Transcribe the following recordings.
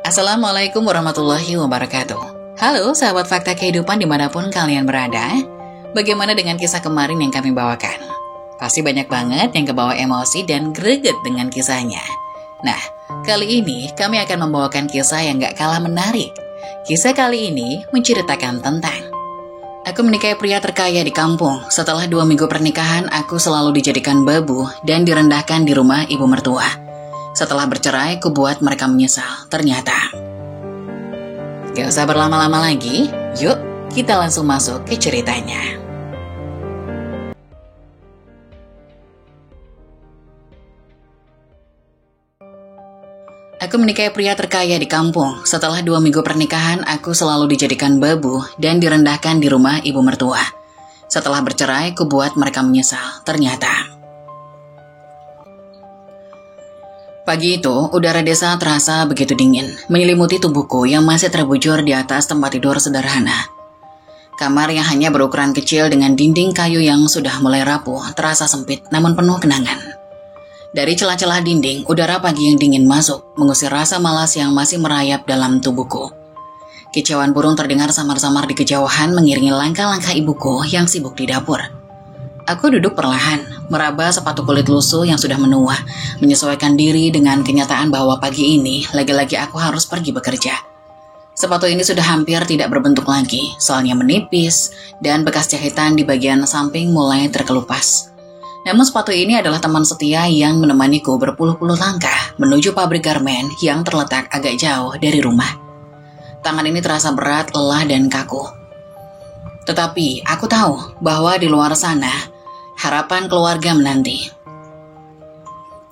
Assalamualaikum warahmatullahi wabarakatuh. Halo sahabat fakta kehidupan dimanapun kalian berada. Bagaimana dengan kisah kemarin yang kami bawakan? Pasti banyak banget yang kebawa emosi dan greget dengan kisahnya. Nah, kali ini kami akan membawakan kisah yang gak kalah menarik. Kisah kali ini menceritakan tentang aku menikahi pria terkaya di kampung. Setelah 2 minggu pernikahan, aku selalu dijadikan babu dan direndahkan di rumah ibu mertua. Setelah bercerai, ku buat mereka menyesal. Ternyata gak usah berlama-lama lagi, yuk kita langsung masuk ke ceritanya. Aku menikahi pria terkaya di kampung. Setelah 2 minggu pernikahan, aku selalu dijadikan babu dan direndahkan di rumah ibu mertua. Setelah bercerai, ku buat mereka menyesal. Ternyata pagi itu, udara desa terasa begitu dingin, menyelimuti tubuhku yang masih terbujur di atas tempat tidur sederhana. Kamar yang hanya berukuran kecil dengan dinding kayu yang sudah mulai rapuh, terasa sempit namun penuh kenangan. Dari celah-celah dinding, udara pagi yang dingin masuk, mengusir rasa malas yang masih merayap dalam tubuhku. Kicauan burung terdengar samar-samar di kejauhan mengiringi langkah-langkah ibuku yang sibuk di dapur. Aku duduk perlahan, meraba sepatu kulit lusuh yang sudah menua, menyesuaikan diri dengan kenyataan bahwa pagi ini lagi-lagi aku harus pergi bekerja. Sepatu ini sudah hampir tidak berbentuk lagi, soalnya menipis dan bekas jahitan di bagian samping mulai terkelupas. Namun sepatu ini adalah teman setia yang menemaniku berpuluh-puluh langkah menuju pabrik garmen yang terletak agak jauh dari rumah. Tangan ini terasa berat, lelah, dan kaku. Tetapi aku tahu bahwa di luar sana harapan keluarga menanti.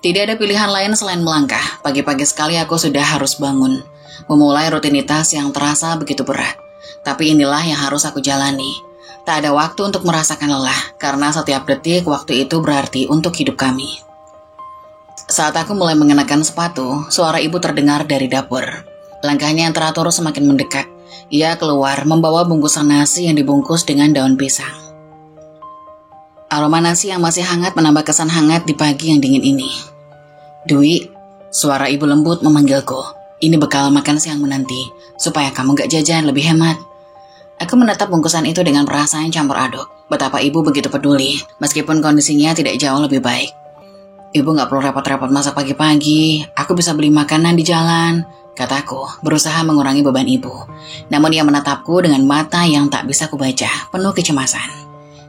Tidak ada pilihan lain selain melangkah. Pagi-pagi sekali aku sudah harus bangun, memulai rutinitas yang terasa begitu berat. Tapi inilah yang harus aku jalani. Tak ada waktu untuk merasakan lelah, karena setiap detik waktu itu berarti untuk hidup kami. Saat aku mulai mengenakan sepatu, suara ibu terdengar dari dapur. Langkahnya yang teratur semakin mendekat. Ia keluar membawa bungkusan nasi yang dibungkus dengan daun pisang. Aroma nasi yang masih hangat menambah kesan hangat di pagi yang dingin ini. Dwi, suara ibu lembut memanggilku. Ini bekal makan siang menanti, supaya kamu gak jajan, lebih hemat. Aku menatap bungkusan itu dengan perasaan campur aduk. Betapa ibu begitu peduli, meskipun kondisinya tidak jauh lebih baik. Ibu gak perlu repot-repot masak pagi-pagi, aku bisa beli makanan di jalan, kataku, berusaha mengurangi beban ibu. Namun ia menatapku dengan mata yang tak bisa kubaca, penuh kecemasan.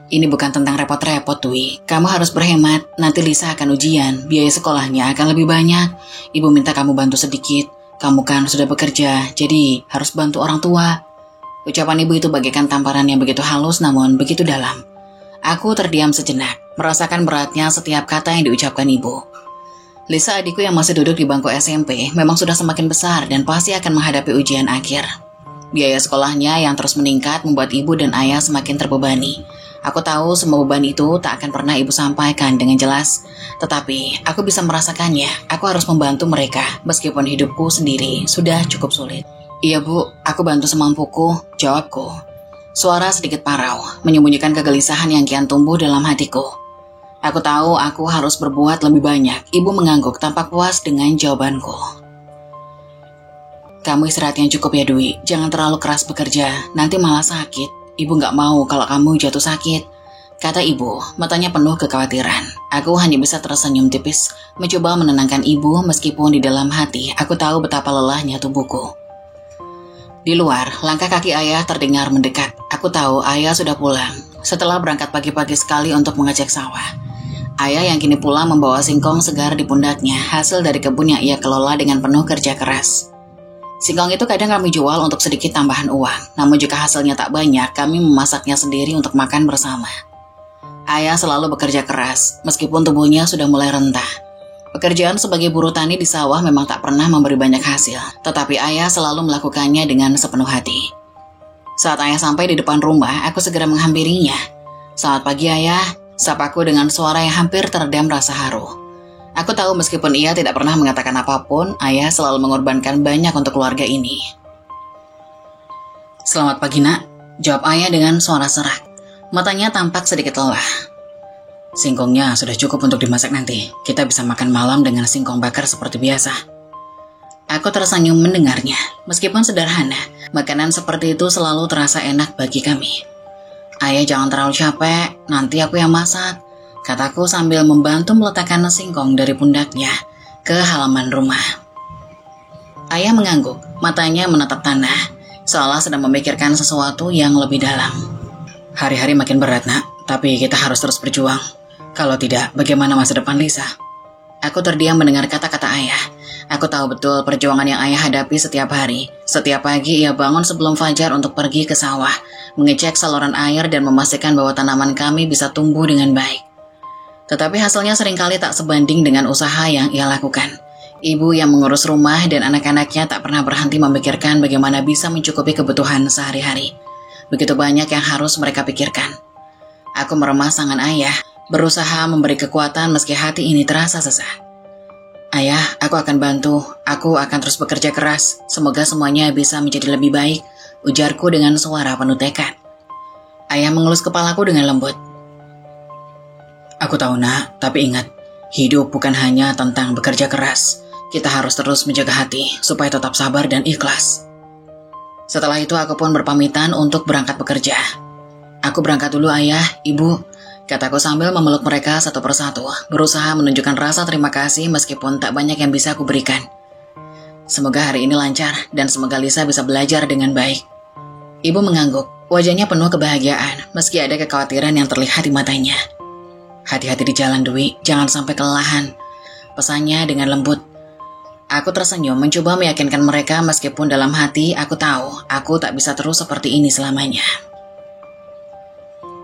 Ini bukan tentang repot-repot, Dwi. Kamu harus berhemat, nanti Lisa akan ujian, biaya sekolahnya akan lebih banyak. Ibu minta kamu bantu sedikit, kamu kan sudah bekerja, jadi harus bantu orang tua. Ucapan ibu itu bagaikan tamparan yang begitu halus namun begitu dalam. Aku terdiam sejenak, merasakan beratnya setiap kata yang diucapkan ibu. Lisa, adikku yang masih duduk di bangku SMP, memang sudah semakin besar dan pasti akan menghadapi ujian akhir. Biaya sekolahnya yang terus meningkat membuat ibu dan ayah semakin terbebani. Aku tahu semua beban itu tak akan pernah ibu sampaikan dengan jelas. Tetapi aku bisa merasakannya. Aku harus membantu mereka meskipun hidupku sendiri sudah cukup sulit. Iya bu, aku bantu semampuku, jawabku. Suara sedikit parau, menyembunyikan kegelisahan yang kian tumbuh dalam hatiku. Aku tahu aku harus berbuat lebih banyak. Ibu mengangguk tanpa puas dengan jawabanku. Kamu istirahat yang cukup ya Dwi, jangan terlalu keras bekerja, nanti malah sakit. Ibu gak mau kalau kamu jatuh sakit, kata ibu, matanya penuh kekhawatiran. Aku hanya bisa tersenyum tipis, mencoba menenangkan ibu meskipun di dalam hati aku tahu betapa lelahnya tubuhku. Di luar, langkah kaki ayah terdengar mendekat. Aku tahu ayah sudah pulang, setelah berangkat pagi-pagi sekali untuk mengecek sawah. Ayah yang kini pulang membawa singkong segar di pundaknya, hasil dari kebun yang ia kelola dengan penuh kerja keras. Singkong itu kadang kami jual untuk sedikit tambahan uang, namun jika hasilnya tak banyak, kami memasaknya sendiri untuk makan bersama. Ayah selalu bekerja keras, meskipun tubuhnya sudah mulai rentah. Pekerjaan sebagai buruh tani di sawah memang tak pernah memberi banyak hasil, tetapi ayah selalu melakukannya dengan sepenuh hati. Saat ayah sampai di depan rumah, aku segera menghampirinya. Selamat pagi ayah, sapaku dengan suara yang hampir teredam rasa haru. Aku tahu meskipun ia tidak pernah mengatakan apapun, ayah selalu mengorbankan banyak untuk keluarga ini. Selamat pagi nak, jawab ayah dengan suara serak. Matanya tampak sedikit lelah. Singkongnya sudah cukup untuk dimasak nanti. Kita bisa makan malam dengan singkong bakar seperti biasa. Aku tersenyum mendengarnya. Meskipun sederhana, makanan seperti itu selalu terasa enak bagi kami. Ayah jangan terlalu capek, nanti aku yang masak, kataku sambil membantu meletakkan singkong dari pundaknya ke halaman rumah. Ayah mengangguk, matanya menatap tanah, seolah sedang memikirkan sesuatu yang lebih dalam. Hari-hari makin berat, Nak, tapi kita harus terus berjuang. Kalau tidak, bagaimana masa depan Lisa? Aku terdiam mendengar kata-kata ayah. Aku tahu betul perjuangan yang ayah hadapi setiap hari. Setiap pagi ia bangun sebelum fajar untuk pergi ke sawah, mengecek saluran air dan memastikan bahwa tanaman kami bisa tumbuh dengan baik. Tetapi hasilnya seringkali tak sebanding dengan usaha yang ia lakukan. Ibu yang mengurus rumah dan anak-anaknya tak pernah berhenti memikirkan bagaimana bisa mencukupi kebutuhan sehari-hari. Begitu banyak yang harus mereka pikirkan. Aku meremas tangan ayah, berusaha memberi kekuatan meski hati ini terasa sesak. Ayah, aku akan bantu. Aku akan terus bekerja keras. Semoga semuanya bisa menjadi lebih baik, ujarku dengan suara penuh tekad. Ayah mengelus kepalaku dengan lembut. Aku tahu, Nak, tapi ingat, hidup bukan hanya tentang bekerja keras. Kita harus terus menjaga hati supaya tetap sabar dan ikhlas. Setelah itu aku pun berpamitan untuk berangkat bekerja. Aku berangkat dulu, Ayah, Ibu, kataku sambil memeluk mereka satu persatu, berusaha menunjukkan rasa terima kasih meskipun tak banyak yang bisa aku berikan. Semoga hari ini lancar dan semoga Lisa bisa belajar dengan baik. Ibu mengangguk, wajahnya penuh kebahagiaan meski ada kekhawatiran yang terlihat di matanya. Hati-hati di jalan, Dwi, jangan sampai kelelahan, pesannya dengan lembut. Aku tersenyum mencoba meyakinkan mereka meskipun dalam hati aku tahu aku tak bisa terus seperti ini selamanya.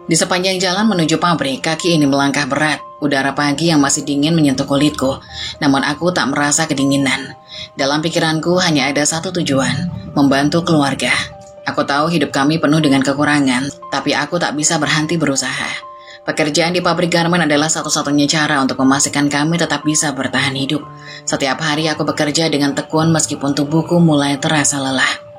Di sepanjang jalan menuju pabrik, kaki ini melangkah berat. Udara pagi yang masih dingin menyentuh kulitku, namun aku tak merasa kedinginan. Dalam pikiranku hanya ada satu tujuan, membantu keluarga. Aku tahu hidup kami penuh dengan kekurangan, tapi aku tak bisa berhenti berusaha. Pekerjaan di pabrik garmen adalah satu-satunya cara untuk memastikan kami tetap bisa bertahan hidup. Setiap hari aku bekerja dengan tekun meskipun tubuhku mulai terasa lelah.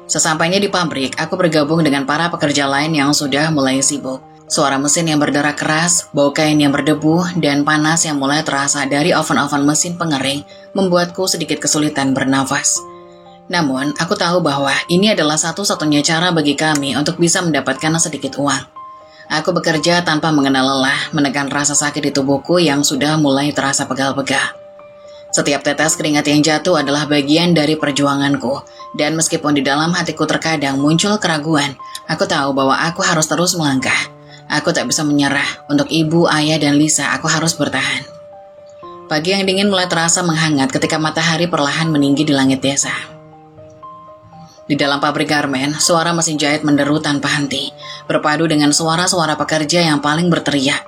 Sesampainya di pabrik, aku bergabung dengan para pekerja lain yang sudah mulai sibuk. Suara mesin yang berderak keras, bau kain yang berdebu, dan panas yang mulai terasa dari oven-oven mesin pengering membuatku sedikit kesulitan bernafas. Namun, aku tahu bahwa ini adalah satu-satunya cara bagi kami untuk bisa mendapatkan sedikit uang. Aku bekerja tanpa mengenal lelah, menekan rasa sakit di tubuhku yang sudah mulai terasa pegal-pegal. Setiap tetes keringat yang jatuh adalah bagian dari perjuanganku, dan meskipun di dalam hatiku terkadang muncul keraguan, aku tahu bahwa aku harus terus melangkah. Aku tak bisa menyerah. Untuk ibu, ayah, dan Lisa, aku harus bertahan. Pagi yang dingin mulai terasa menghangat ketika matahari perlahan meninggi di langit desa. Di dalam pabrik garmen, suara mesin jahit menderu tanpa henti, berpadu dengan suara-suara pekerja yang paling berteriak,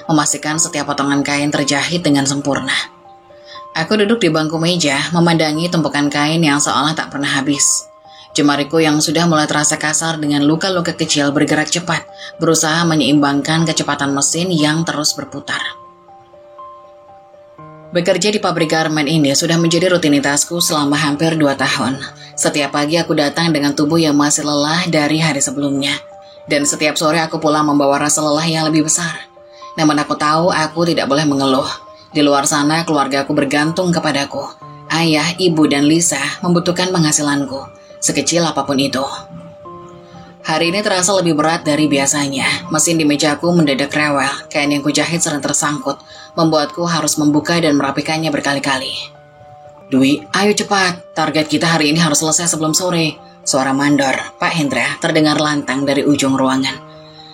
memastikan setiap potongan kain terjahit dengan sempurna. Aku duduk di bangku meja, memandangi tumpukan kain yang seolah tak pernah habis. Jemariku yang sudah mulai terasa kasar dengan luka-luka kecil bergerak cepat, berusaha menyeimbangkan kecepatan mesin yang terus berputar. Bekerja di pabrik garmen ini sudah menjadi rutinitasku selama hampir 2 tahun. Setiap pagi aku datang dengan tubuh yang masih lelah dari hari sebelumnya. Dan setiap sore aku pulang membawa rasa lelah yang lebih besar. Namun aku tahu aku tidak boleh mengeluh. Di luar sana keluargaku bergantung kepadaku. Ayah, ibu, dan Lisa membutuhkan penghasilanku, sekecil apapun itu. Hari ini terasa lebih berat dari biasanya. Mesin di mejaku mendadak rewel, kain yang kujahit sering tersangkut, membuatku harus membuka dan merapikannya berkali-kali. Dwi, ayo cepat, target kita hari ini harus selesai sebelum sore. Suara mandor, Pak Hendra, terdengar lantang dari ujung ruangan.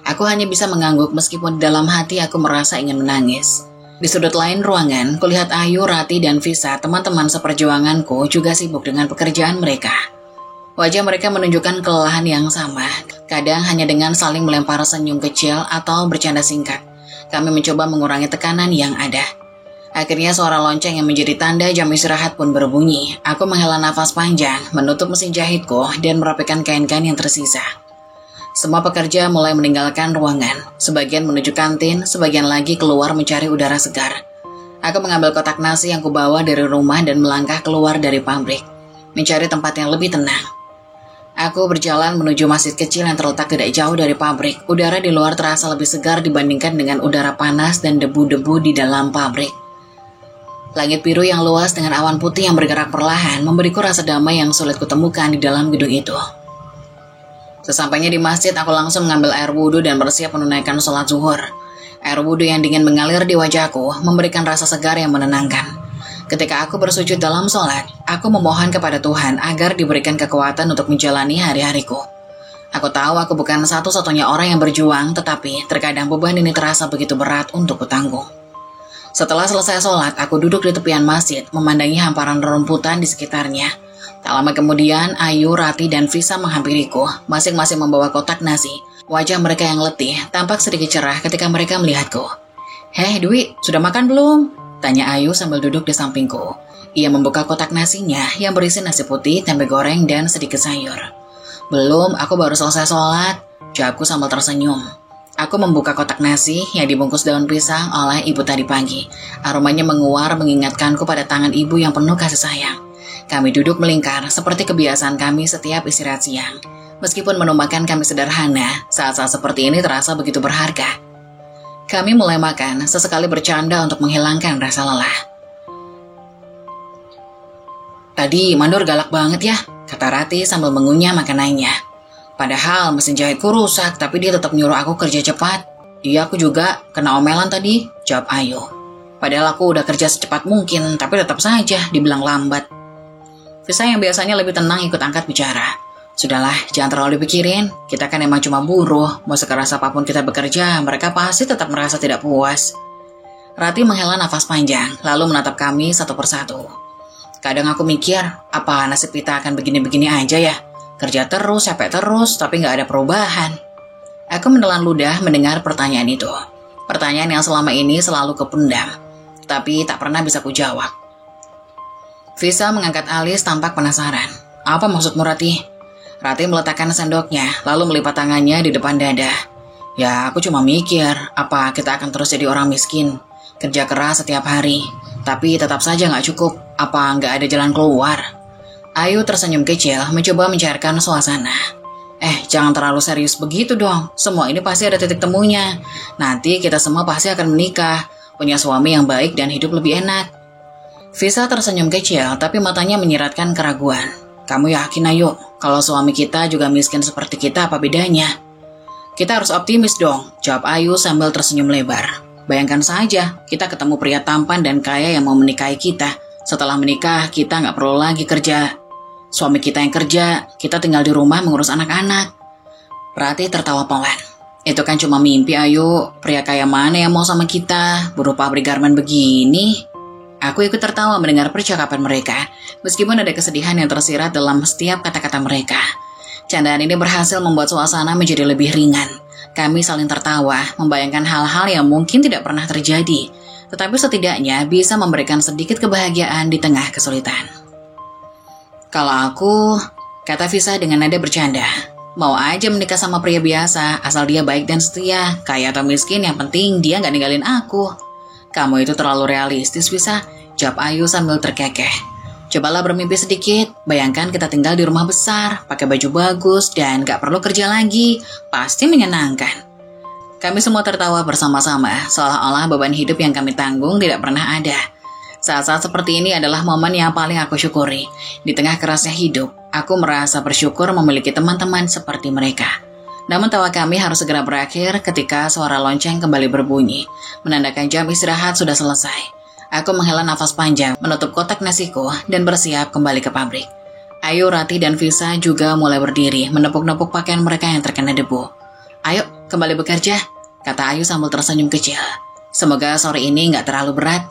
Aku hanya bisa mengangguk meskipun dalam hati aku merasa ingin menangis. Di sudut lain ruangan, kulihat Ayu, Rati, dan Visa, teman-teman seperjuanganku, juga sibuk dengan pekerjaan mereka. Wajah mereka menunjukkan kelelahan yang sama, kadang hanya dengan saling melempar senyum kecil atau bercanda singkat. Kami mencoba mengurangi tekanan yang ada. Akhirnya suara lonceng yang menjadi tanda jam istirahat pun berbunyi. Aku menghela nafas panjang, menutup mesin jahitku, dan merapikan kain-kain yang tersisa. Semua pekerja mulai meninggalkan ruangan. Sebagian menuju kantin, sebagian lagi keluar mencari udara segar. Aku mengambil kotak nasi yang kubawa dari rumah dan melangkah keluar dari pabrik, mencari tempat yang lebih tenang. Aku berjalan menuju masjid kecil yang terletak tidak jauh dari pabrik. Udara di luar terasa lebih segar dibandingkan dengan udara panas dan debu-debu di dalam pabrik. Langit biru yang luas dengan awan putih yang bergerak perlahan memberiku rasa damai yang sulit kutemukan di dalam gedung itu. Sesampainya di masjid, aku langsung mengambil air wudhu dan bersiap menunaikan sholat zuhur. Air wudhu yang dingin mengalir di wajahku memberikan rasa segar yang menenangkan. Ketika aku bersujud dalam sholat, aku memohon kepada Tuhan agar diberikan kekuatan untuk menjalani hari-hariku. Aku tahu aku bukan satu-satunya orang yang berjuang, tetapi terkadang beban ini terasa begitu berat untuk kutanggung. Setelah selesai sholat, aku duduk di tepian masjid, memandangi hamparan rerumputan di sekitarnya. Tak lama kemudian, Ayu, Rati, dan Visa menghampiriku, masing-masing membawa kotak nasi. Wajah mereka yang letih tampak sedikit cerah ketika mereka melihatku. "Hei Dwi, sudah makan belum?" tanya Ayu sambil duduk di sampingku. Ia membuka kotak nasinya yang berisi nasi putih, tempe goreng, dan sedikit sayur. "Belum, aku baru selesai sholat," jawabku sambil tersenyum. Aku membuka kotak nasi yang dibungkus daun pisang oleh ibu tadi pagi. Aromanya menguar mengingatkanku pada tangan ibu yang penuh kasih sayang. Kami duduk melingkar seperti kebiasaan kami setiap istirahat siang. Meskipun menu makan kami sederhana, saat-saat seperti ini terasa begitu berharga. Kami mulai makan, sesekali bercanda untuk menghilangkan rasa lelah. "Tadi Mandor galak banget ya," kata Rati sambil mengunyah makanannya. "Padahal mesin jahitku rusak, tapi dia tetap nyuruh aku kerja cepat." "Iya, aku juga kena omelan tadi," jawab Ayu. "Padahal aku udah kerja secepat mungkin, tapi tetap saja dibilang lambat." Visa yang biasanya lebih tenang ikut angkat bicara. "Sudahlah, jangan terlalu dipikirin. Kita kan emang cuma buruh. Mau sekeras apapun kita bekerja, mereka pasti tetap merasa tidak puas." Rati menghela nafas panjang, lalu menatap kami satu persatu. "Kadang aku mikir, apa nasib kita akan begini-begini aja ya? Kerja terus, capek terus, tapi nggak ada perubahan." Aku menelan ludah mendengar pertanyaan itu. Pertanyaan yang selama ini selalu kependam, tapi tak pernah bisa kujawab. Visa mengangkat alis tampak penasaran. "Apa maksudmu, Rati?" Rati meletakkan sendoknya, lalu melipat tangannya di depan dada. "Ya, aku cuma mikir, apa kita akan terus jadi orang miskin? Kerja keras setiap hari, tapi tetap saja nggak cukup. Apa nggak ada jalan keluar?" Ayu tersenyum kecil, mencoba mencairkan suasana. Jangan terlalu serius begitu dong. Semua ini pasti ada titik temunya. Nanti kita semua pasti akan menikah, punya suami yang baik dan hidup lebih enak." Visa tersenyum kecil, tapi matanya menyiratkan keraguan. "Kamu yakin, Ayu? Kalau suami kita juga miskin seperti kita, apa bedanya?" "Kita harus optimis dong," jawab Ayu sambil tersenyum lebar. "Bayangkan saja, kita ketemu pria tampan dan kaya yang mau menikahi kita. Setelah menikah, kita nggak perlu lagi kerja. Suami kita yang kerja, kita tinggal di rumah mengurus anak-anak." Rati tertawa pelan. "Itu kan cuma mimpi, Ayu. Pria kaya mana yang mau sama kita? Buruh pabrik garmen begini." Aku ikut tertawa mendengar percakapan mereka, meskipun ada kesedihan yang tersirat dalam setiap kata-kata mereka. Candaan ini berhasil membuat suasana menjadi lebih ringan. Kami saling tertawa, membayangkan hal-hal yang mungkin tidak pernah terjadi, tetapi setidaknya bisa memberikan sedikit kebahagiaan di tengah kesulitan. "Kalau aku," kata Visa dengan nada bercanda, "mau aja menikah sama pria biasa, asal dia baik dan setia, kaya atau miskin, yang penting dia nggak ninggalin aku." "Kamu itu terlalu realistis, Visa," jawab Ayu sambil terkekeh. "Cobalah bermimpi sedikit, bayangkan kita tinggal di rumah besar, pakai baju bagus, dan nggak perlu kerja lagi, pasti menyenangkan." Kami semua tertawa bersama-sama, seolah-olah beban hidup yang kami tanggung tidak pernah ada. Saat-saat seperti ini adalah momen yang paling aku syukuri. Di tengah kerasnya hidup, aku merasa bersyukur memiliki teman-teman seperti mereka. Namun tawa kami harus segera berakhir ketika suara lonceng kembali berbunyi, menandakan jam istirahat sudah selesai. Aku menghela nafas panjang, menutup kotak nasiku, dan bersiap kembali ke pabrik. Ayu, Rati, dan Visa juga mulai berdiri, menepuk-nepuk pakaian mereka yang terkena debu. "Ayo, kembali bekerja," kata Ayu sambil tersenyum kecil. "Semoga sore ini nggak terlalu berat."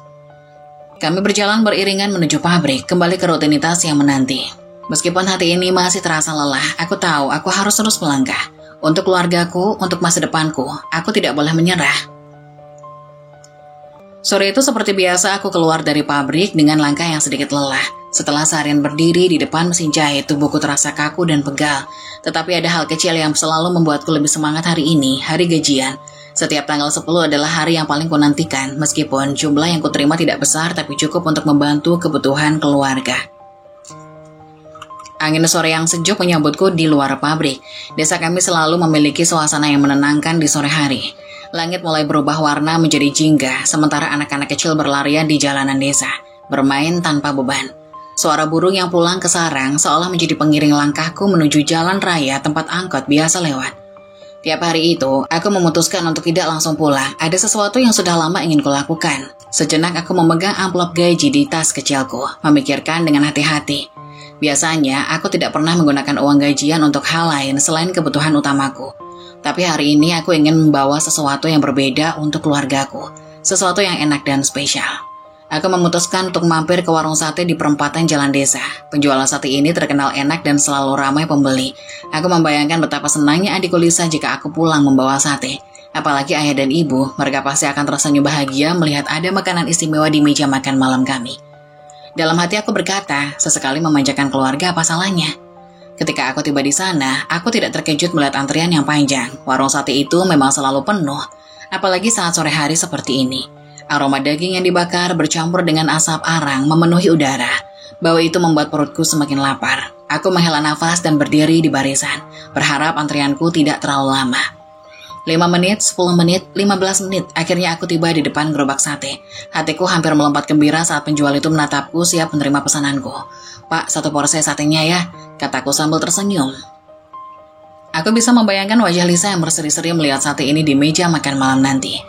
Kami berjalan beriringan menuju pabrik, kembali ke rutinitas yang menanti. Meskipun hati ini masih terasa lelah, aku tahu aku harus terus melangkah. Untuk keluargaku, untuk masa depanku, aku tidak boleh menyerah. Sore itu seperti biasa aku keluar dari pabrik dengan langkah yang sedikit lelah. Setelah seharian berdiri di depan mesin jahit, tubuhku terasa kaku dan pegal. Tetapi ada hal kecil yang selalu membuatku lebih semangat hari ini, hari gajian. Setiap tanggal 10 adalah hari yang paling kunantikan, meskipun jumlah yang kuterima tidak besar tapi cukup untuk membantu kebutuhan keluarga. Angin sore yang sejuk menyambutku di luar pabrik. Desa kami selalu memiliki suasana yang menenangkan di sore hari. Langit mulai berubah warna menjadi jingga, sementara anak-anak kecil berlarian di jalanan desa. bermain tanpa beban. Suara burung yang pulang ke sarang seolah menjadi pengiring langkahku menuju jalan raya tempat angkot biasa lewat. Tiap hari itu, aku memutuskan untuk tidak langsung pulang. Ada sesuatu yang sudah lama ingin kulakukan. Sejenak aku memegang amplop gaji di tas kecilku, memikirkan dengan hati-hati. Biasanya, aku tidak pernah menggunakan uang gajian untuk hal lain selain kebutuhan utamaku. Tapi hari ini aku ingin membawa sesuatu yang berbeda untuk keluargaku. Sesuatu yang enak dan spesial. Aku memutuskan untuk mampir ke warung sate di perempatan jalan desa. Penjualan sate ini terkenal enak dan selalu ramai pembeli. Aku membayangkan betapa senangnya adikku Lisa jika aku pulang membawa sate. Apalagi ayah dan ibu, mereka pasti akan tersenyum bahagia melihat ada makanan istimewa di meja makan malam kami. Dalam hati aku berkata, sesekali memanjakan keluarga apa salahnya? Ketika aku tiba di sana, aku tidak terkejut melihat antrian yang panjang. Warung sate itu memang selalu penuh, apalagi saat sore hari seperti ini. Aroma daging yang dibakar bercampur dengan asap arang memenuhi udara. Bau itu membuat perutku semakin lapar. Aku menghela nafas dan berdiri di barisan, berharap antrianku tidak terlalu lama. 5 menit, 10 menit, 15 menit, akhirnya aku tiba di depan gerobak sate. Hatiku hampir melompat gembira saat penjual itu menatapku siap menerima pesananku. "Pak, 1 porsi satenya ya," kataku sambil tersenyum. Aku bisa membayangkan wajah Lisa yang berseri-seri melihat sate ini di meja makan malam nanti.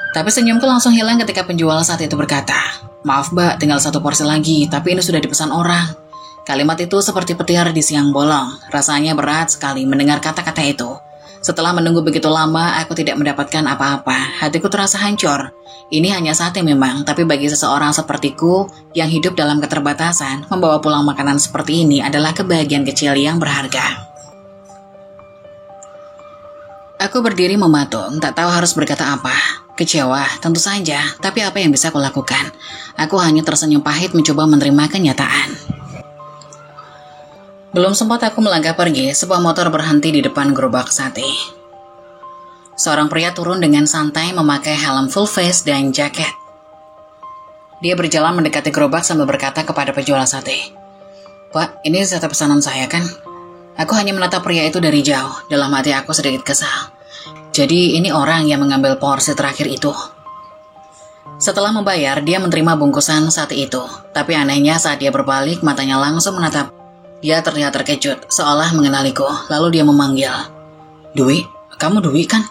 Tapi senyumku langsung hilang ketika penjual sate itu berkata, "Maaf Mbak, tinggal 1 porsi lagi, tapi ini sudah dipesan orang." Kalimat itu seperti petir di siang bolong. Rasanya berat sekali mendengar kata-kata itu. Setelah menunggu begitu lama, aku tidak mendapatkan apa-apa. Hatiku terasa hancur. Ini hanya sate memang, tapi bagi seseorang sepertiku yang hidup dalam keterbatasan, membawa pulang makanan seperti ini adalah kebahagiaan kecil yang berharga. Aku berdiri mematung, tak tahu harus berkata apa. Kecewa, tentu saja, tapi apa yang bisa kulakukan? Aku hanya tersenyum pahit mencoba menerima kenyataan. Belum sempat aku melangkah pergi, sebuah motor berhenti di depan gerobak sate. Seorang pria turun dengan santai memakai helm full face dan jaket. Dia berjalan mendekati gerobak sambil berkata kepada penjual sate, "Pak, ini sate pesanan saya kan?" Aku hanya menatap pria itu dari jauh. Dalam hati aku sedikit kesal. Jadi ini orang yang mengambil porsi terakhir itu. Setelah membayar, dia menerima bungkusan sate itu. Tapi anehnya saat dia berbalik, matanya langsung menatap. Dia terlihat terkejut, seolah mengenaliku. Lalu dia memanggil, "Dwi, kamu Dwi kan?"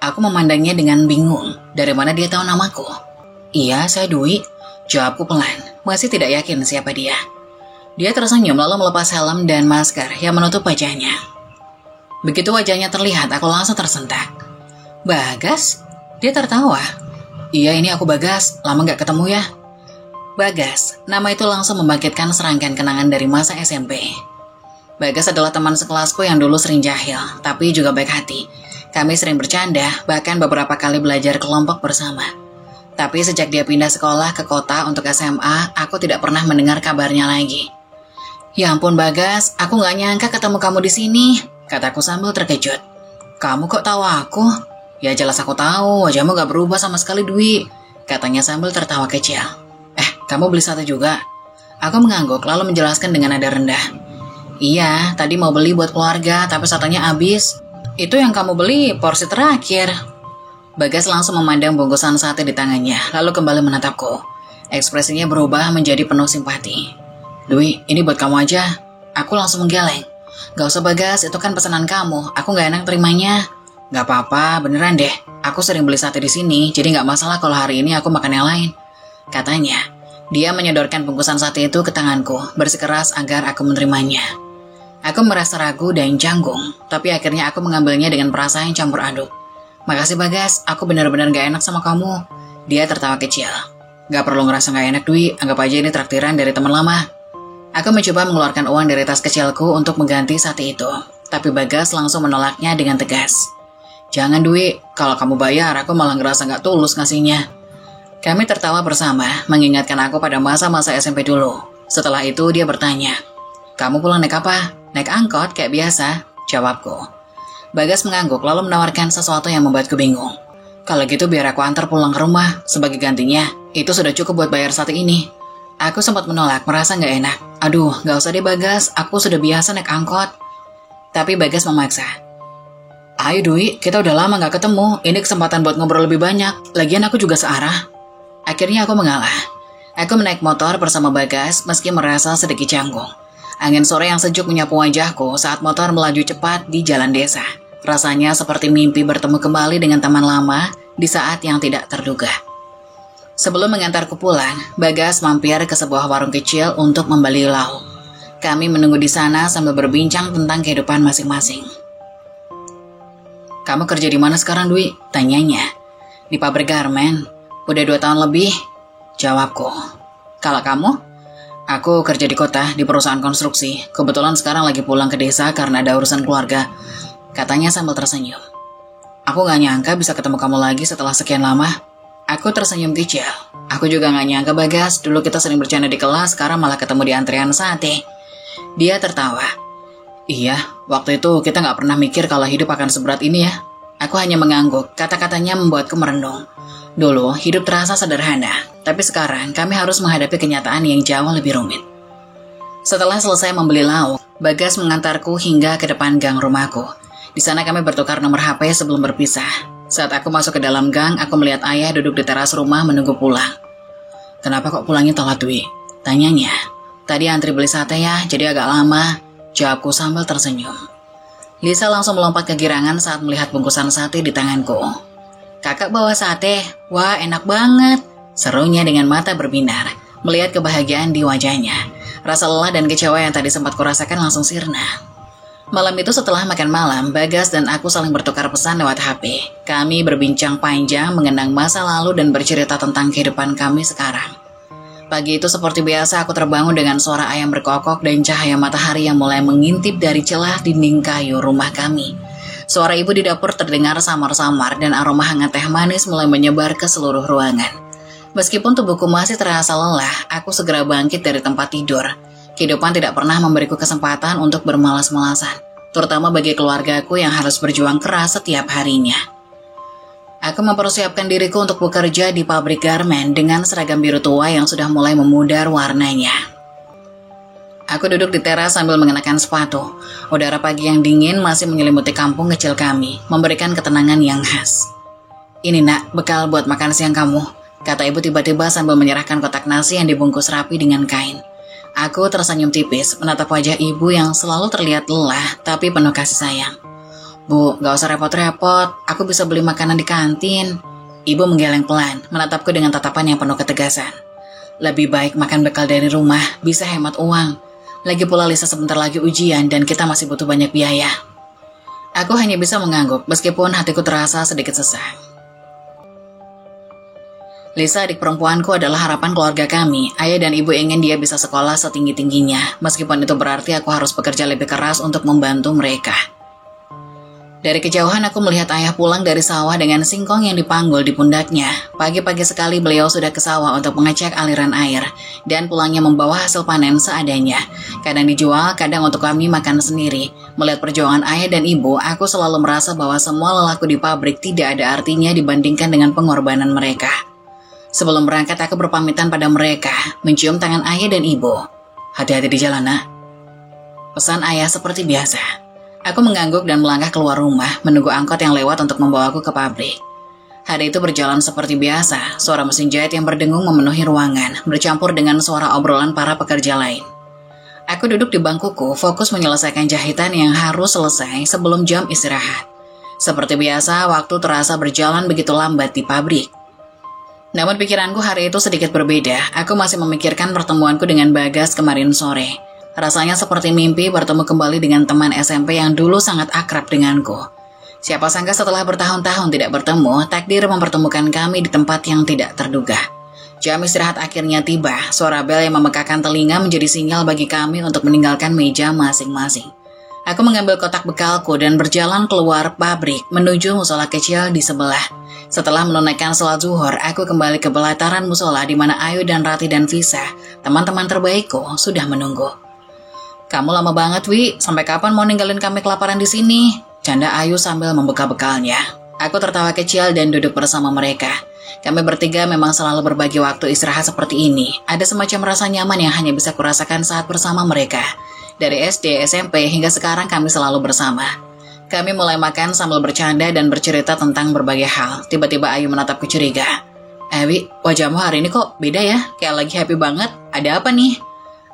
Aku memandangnya dengan bingung. Dari mana dia tahu namaku? "Iya, saya Dwi," jawabku pelan. Masih tidak yakin siapa dia. Dia tersenyum lalu melepas helm dan masker yang menutup wajahnya. Begitu wajahnya terlihat, aku langsung tersentak. "Bagas?" Dia tertawa. "Iya, ini aku Bagas. Lama gak ketemu ya?" Bagas, nama itu langsung membangkitkan serangkaian kenangan dari masa SMP. Bagas adalah teman sekelasku yang dulu sering jahil, tapi juga baik hati. Kami sering bercanda, bahkan beberapa kali belajar kelompok bersama. Tapi sejak dia pindah sekolah ke kota untuk SMA, aku tidak pernah mendengar kabarnya lagi. "Ya ampun Bagas, aku gak nyangka ketemu kamu di sini," kataku sambil terkejut. "Kamu kok tahu aku?" "Ya jelas aku tahu, wajahmu gak berubah sama sekali Dwi," katanya sambil tertawa kecil. "Kamu beli sate juga?" Aku mengangguk lalu menjelaskan dengan nada rendah. "Iya, tadi mau beli buat keluarga, tapi satenya habis." "Itu yang kamu beli porsi terakhir." Bagas langsung memandang bungkusan sate di tangannya, lalu kembali menatapku. Ekspresinya berubah menjadi penuh simpati. "Dwi, ini buat kamu aja." Aku langsung menggeleng. "Gak usah Bagas, itu kan pesanan kamu, aku gak enak terimanya." "Gak apa-apa, beneran deh. Aku sering beli sate di sini, jadi gak masalah kalau hari ini aku makan yang lain," katanya. Dia menyodorkan bungkusan sate itu ke tanganku, bersikeras agar aku menerimanya. Aku merasa ragu dan canggung, tapi akhirnya aku mengambilnya dengan perasaan campur aduk. "Makasih Bagas, aku benar-benar gak enak sama kamu." Dia tertawa kecil. "Gak perlu ngerasa gak enak Dwi, anggap aja ini traktiran dari teman lama." Aku mencoba mengeluarkan uang dari tas kecilku untuk mengganti sate itu, tapi Bagas langsung menolaknya dengan tegas. "Jangan Dwi, kalau kamu bayar aku malah ngerasa gak tulus ngasihnya." Kami tertawa bersama, mengingatkan aku pada masa-masa SMP dulu. Setelah itu dia bertanya, "Kamu pulang naik apa?" "Naik angkot, kayak biasa," jawabku. Bagas mengangguk lalu menawarkan sesuatu yang membuatku bingung. "Kalau gitu biar aku antar pulang ke rumah, sebagai gantinya, itu sudah cukup buat bayar sate ini." Aku sempat menolak, merasa gak enak. "Aduh, gak usah deh Bagas, aku sudah biasa naik angkot." Tapi Bagas memaksa. "Ayo Dwi, kita udah lama gak ketemu, ini kesempatan buat ngobrol lebih banyak, lagian aku juga searah." Akhirnya aku mengalah. Aku menaik motor bersama Bagas meski merasa sedikit canggung. Angin sore yang sejuk menyapu wajahku saat motor melaju cepat di jalan desa. Rasanya seperti mimpi bertemu kembali dengan teman lama di saat yang tidak terduga. Sebelum mengantarku pulang, Bagas mampir ke sebuah warung kecil untuk membeli lauk. Kami menunggu di sana sambil berbincang tentang kehidupan masing-masing. "Kamu kerja di mana sekarang, Dwi?" tanyanya. "Di pabrik garmen. Udah 2 tahun lebih," jawabku. "Kalau kamu?" "Aku kerja di kota, di perusahaan konstruksi. Kebetulan sekarang lagi pulang ke desa karena ada urusan keluarga," katanya sambil tersenyum. "Aku gak nyangka bisa ketemu kamu lagi setelah sekian lama." Aku tersenyum kecil. "Aku juga gak nyangka, Bagas. Dulu kita sering bercanda di kelas, sekarang malah ketemu di antrean sate." Dia tertawa. "Iya, waktu itu kita gak pernah mikir kalau hidup akan seberat ini ya." Aku hanya mengangguk, kata-katanya membuatku merendung. Dulu, hidup terasa sederhana, tapi sekarang kami harus menghadapi kenyataan yang jauh lebih rumit. Setelah selesai membeli lauk, Bagas mengantarku hingga ke depan gang rumahku. Di sana kami bertukar nomor HP sebelum berpisah. Saat aku masuk ke dalam gang, aku melihat ayah duduk di teras rumah menunggu pulang. "Kenapa kok pulangnya telat, Dwi?" tanyanya. "Tadi antri beli sate ya, jadi agak lama," jawabku sambil tersenyum. Lisa langsung melompat kegirangan saat melihat bungkusan sate di tanganku. "Kakak bawa sate? Wah, enak banget," serunya dengan mata berbinar, melihat kebahagiaan di wajahnya. Rasa lelah dan kecewa yang tadi sempat kurasakan langsung sirna. Malam itu setelah makan malam, Bagas dan aku saling bertukar pesan lewat HP. Kami berbincang panjang mengenang masa lalu dan bercerita tentang kehidupan kami sekarang. Pagi itu seperti biasa aku terbangun dengan suara ayam berkokok dan cahaya matahari yang mulai mengintip dari celah dinding kayu rumah kami. Suara ibu di dapur terdengar samar-samar dan aroma hangat teh manis mulai menyebar ke seluruh ruangan. Meskipun tubuhku masih terasa lelah, aku segera bangkit dari tempat tidur. Kehidupan tidak pernah memberiku kesempatan untuk bermalas-malasan, terutama bagi keluargaku yang harus berjuang keras setiap harinya. Aku mempersiapkan diriku untuk bekerja di pabrik garmen dengan seragam biru tua yang sudah mulai memudar warnanya. Aku duduk di teras sambil mengenakan sepatu. Udara pagi yang dingin masih menyelimuti kampung kecil kami, memberikan ketenangan yang khas. "Ini nak, bekal buat makan siang kamu," kata ibu tiba-tiba sambil menyerahkan kotak nasi yang dibungkus rapi dengan kain. Aku tersenyum tipis menatap wajah ibu yang selalu terlihat lelah tapi penuh kasih sayang. "Bu, gak usah repot-repot, aku bisa beli makanan di kantin." Ibu menggeleng pelan, menatapku dengan tatapan yang penuh ketegasan. "Lebih baik makan bekal dari rumah, bisa hemat uang. Lagi pula Lisa sebentar lagi ujian dan kita masih butuh banyak biaya." Aku hanya bisa mengangguk meskipun hatiku terasa sedikit sesak. Lisa, adik perempuanku, adalah harapan keluarga kami. Ayah dan ibu ingin dia bisa sekolah setinggi-tingginya, meskipun itu berarti aku harus bekerja lebih keras untuk membantu mereka. Dari kejauhan aku melihat ayah pulang dari sawah dengan singkong yang dipanggul di pundaknya. Pagi-pagi sekali beliau sudah ke sawah untuk mengecek aliran air, dan pulangnya membawa hasil panen seadanya. Kadang dijual, kadang untuk kami makan sendiri. Melihat perjuangan ayah dan ibu, aku selalu merasa bahwa semua lelahku di pabrik tidak ada artinya dibandingkan dengan pengorbanan mereka. Sebelum berangkat, aku berpamitan pada mereka, mencium tangan ayah dan ibu. "Hati-hati di jalan, nak," pesan ayah seperti biasa. Aku mengangguk dan melangkah keluar rumah, menunggu angkot yang lewat untuk membawaku ke pabrik. Hari itu berjalan seperti biasa, suara mesin jahit yang berdengung memenuhi ruangan, bercampur dengan suara obrolan para pekerja lain. Aku duduk di bangkuku, fokus menyelesaikan jahitan yang harus selesai sebelum jam istirahat. Seperti biasa, waktu terasa berjalan begitu lambat di pabrik. Namun pikiranku hari itu sedikit berbeda. Aku masih memikirkan pertemuanku dengan Bagas kemarin sore. Rasanya seperti mimpi bertemu kembali dengan teman SMP yang dulu sangat akrab denganku. Siapa sangka setelah bertahun-tahun tidak bertemu, takdir mempertemukan kami di tempat yang tidak terduga. Jam istirahat akhirnya tiba, suara bel yang memekakan telinga menjadi sinyal bagi kami untuk meninggalkan meja masing-masing. Aku mengambil kotak bekalku dan berjalan keluar pabrik menuju musola kecil di sebelah. Setelah menunaikan sholat zuhur, aku kembali ke pelataran musola di mana Ayu dan Rati dan Visa, teman-teman terbaikku, sudah menunggu. "Kamu lama banget, Wi. Sampai kapan mau ninggalin kami kelaparan di sini?" canda Ayu sambil membuka bekalnya. Aku tertawa kecil dan duduk bersama mereka. Kami bertiga memang selalu berbagi waktu istirahat seperti ini. Ada semacam rasa nyaman yang hanya bisa kurasakan saat bersama mereka. Dari SD, SMP, hingga sekarang kami selalu bersama. Kami mulai makan sambil bercanda dan bercerita tentang berbagai hal. Tiba-tiba Ayu menatapku curiga. Wi, wajahmu hari ini kok beda ya? Kayak lagi happy banget. Ada apa nih?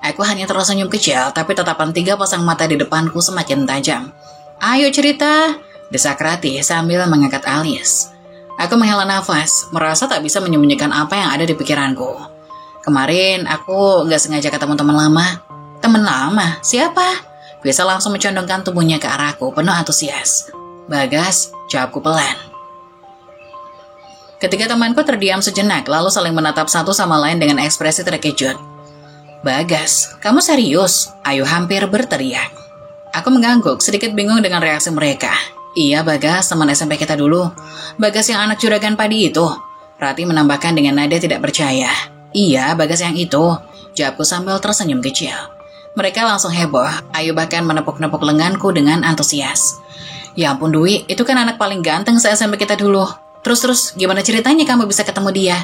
Aku hanya tersenyum kecil, tapi tatapan 3 pasang mata di depanku semakin tajam. Ayo cerita, desak Rati sambil mengangkat alis. Aku menghela nafas, merasa tak bisa menyembunyikan apa yang ada di pikiranku. Kemarin aku gak sengaja ketemu teman lama. Teman lama? Siapa? Bisa langsung mencondongkan tubuhnya ke arahku, penuh antusias. Bagas, jawabku pelan. Ketika temanku terdiam sejenak, lalu saling menatap satu sama lain dengan ekspresi terkejut. Bagas, kamu serius? Ayu hampir berteriak. Aku mengangguk, sedikit bingung dengan reaksi mereka. Iya Bagas, teman SMP kita dulu. Bagas yang anak juragan padi itu. Rati menambahkan dengan nada tidak percaya. Iya, Bagas yang itu, jawabku sambil tersenyum kecil. Mereka langsung heboh, Ayu bahkan menepuk-nepuk lenganku dengan antusias. Ya ampun Dwi, itu kan anak paling ganteng se-SMP kita dulu. Terus, gimana ceritanya kamu bisa ketemu dia?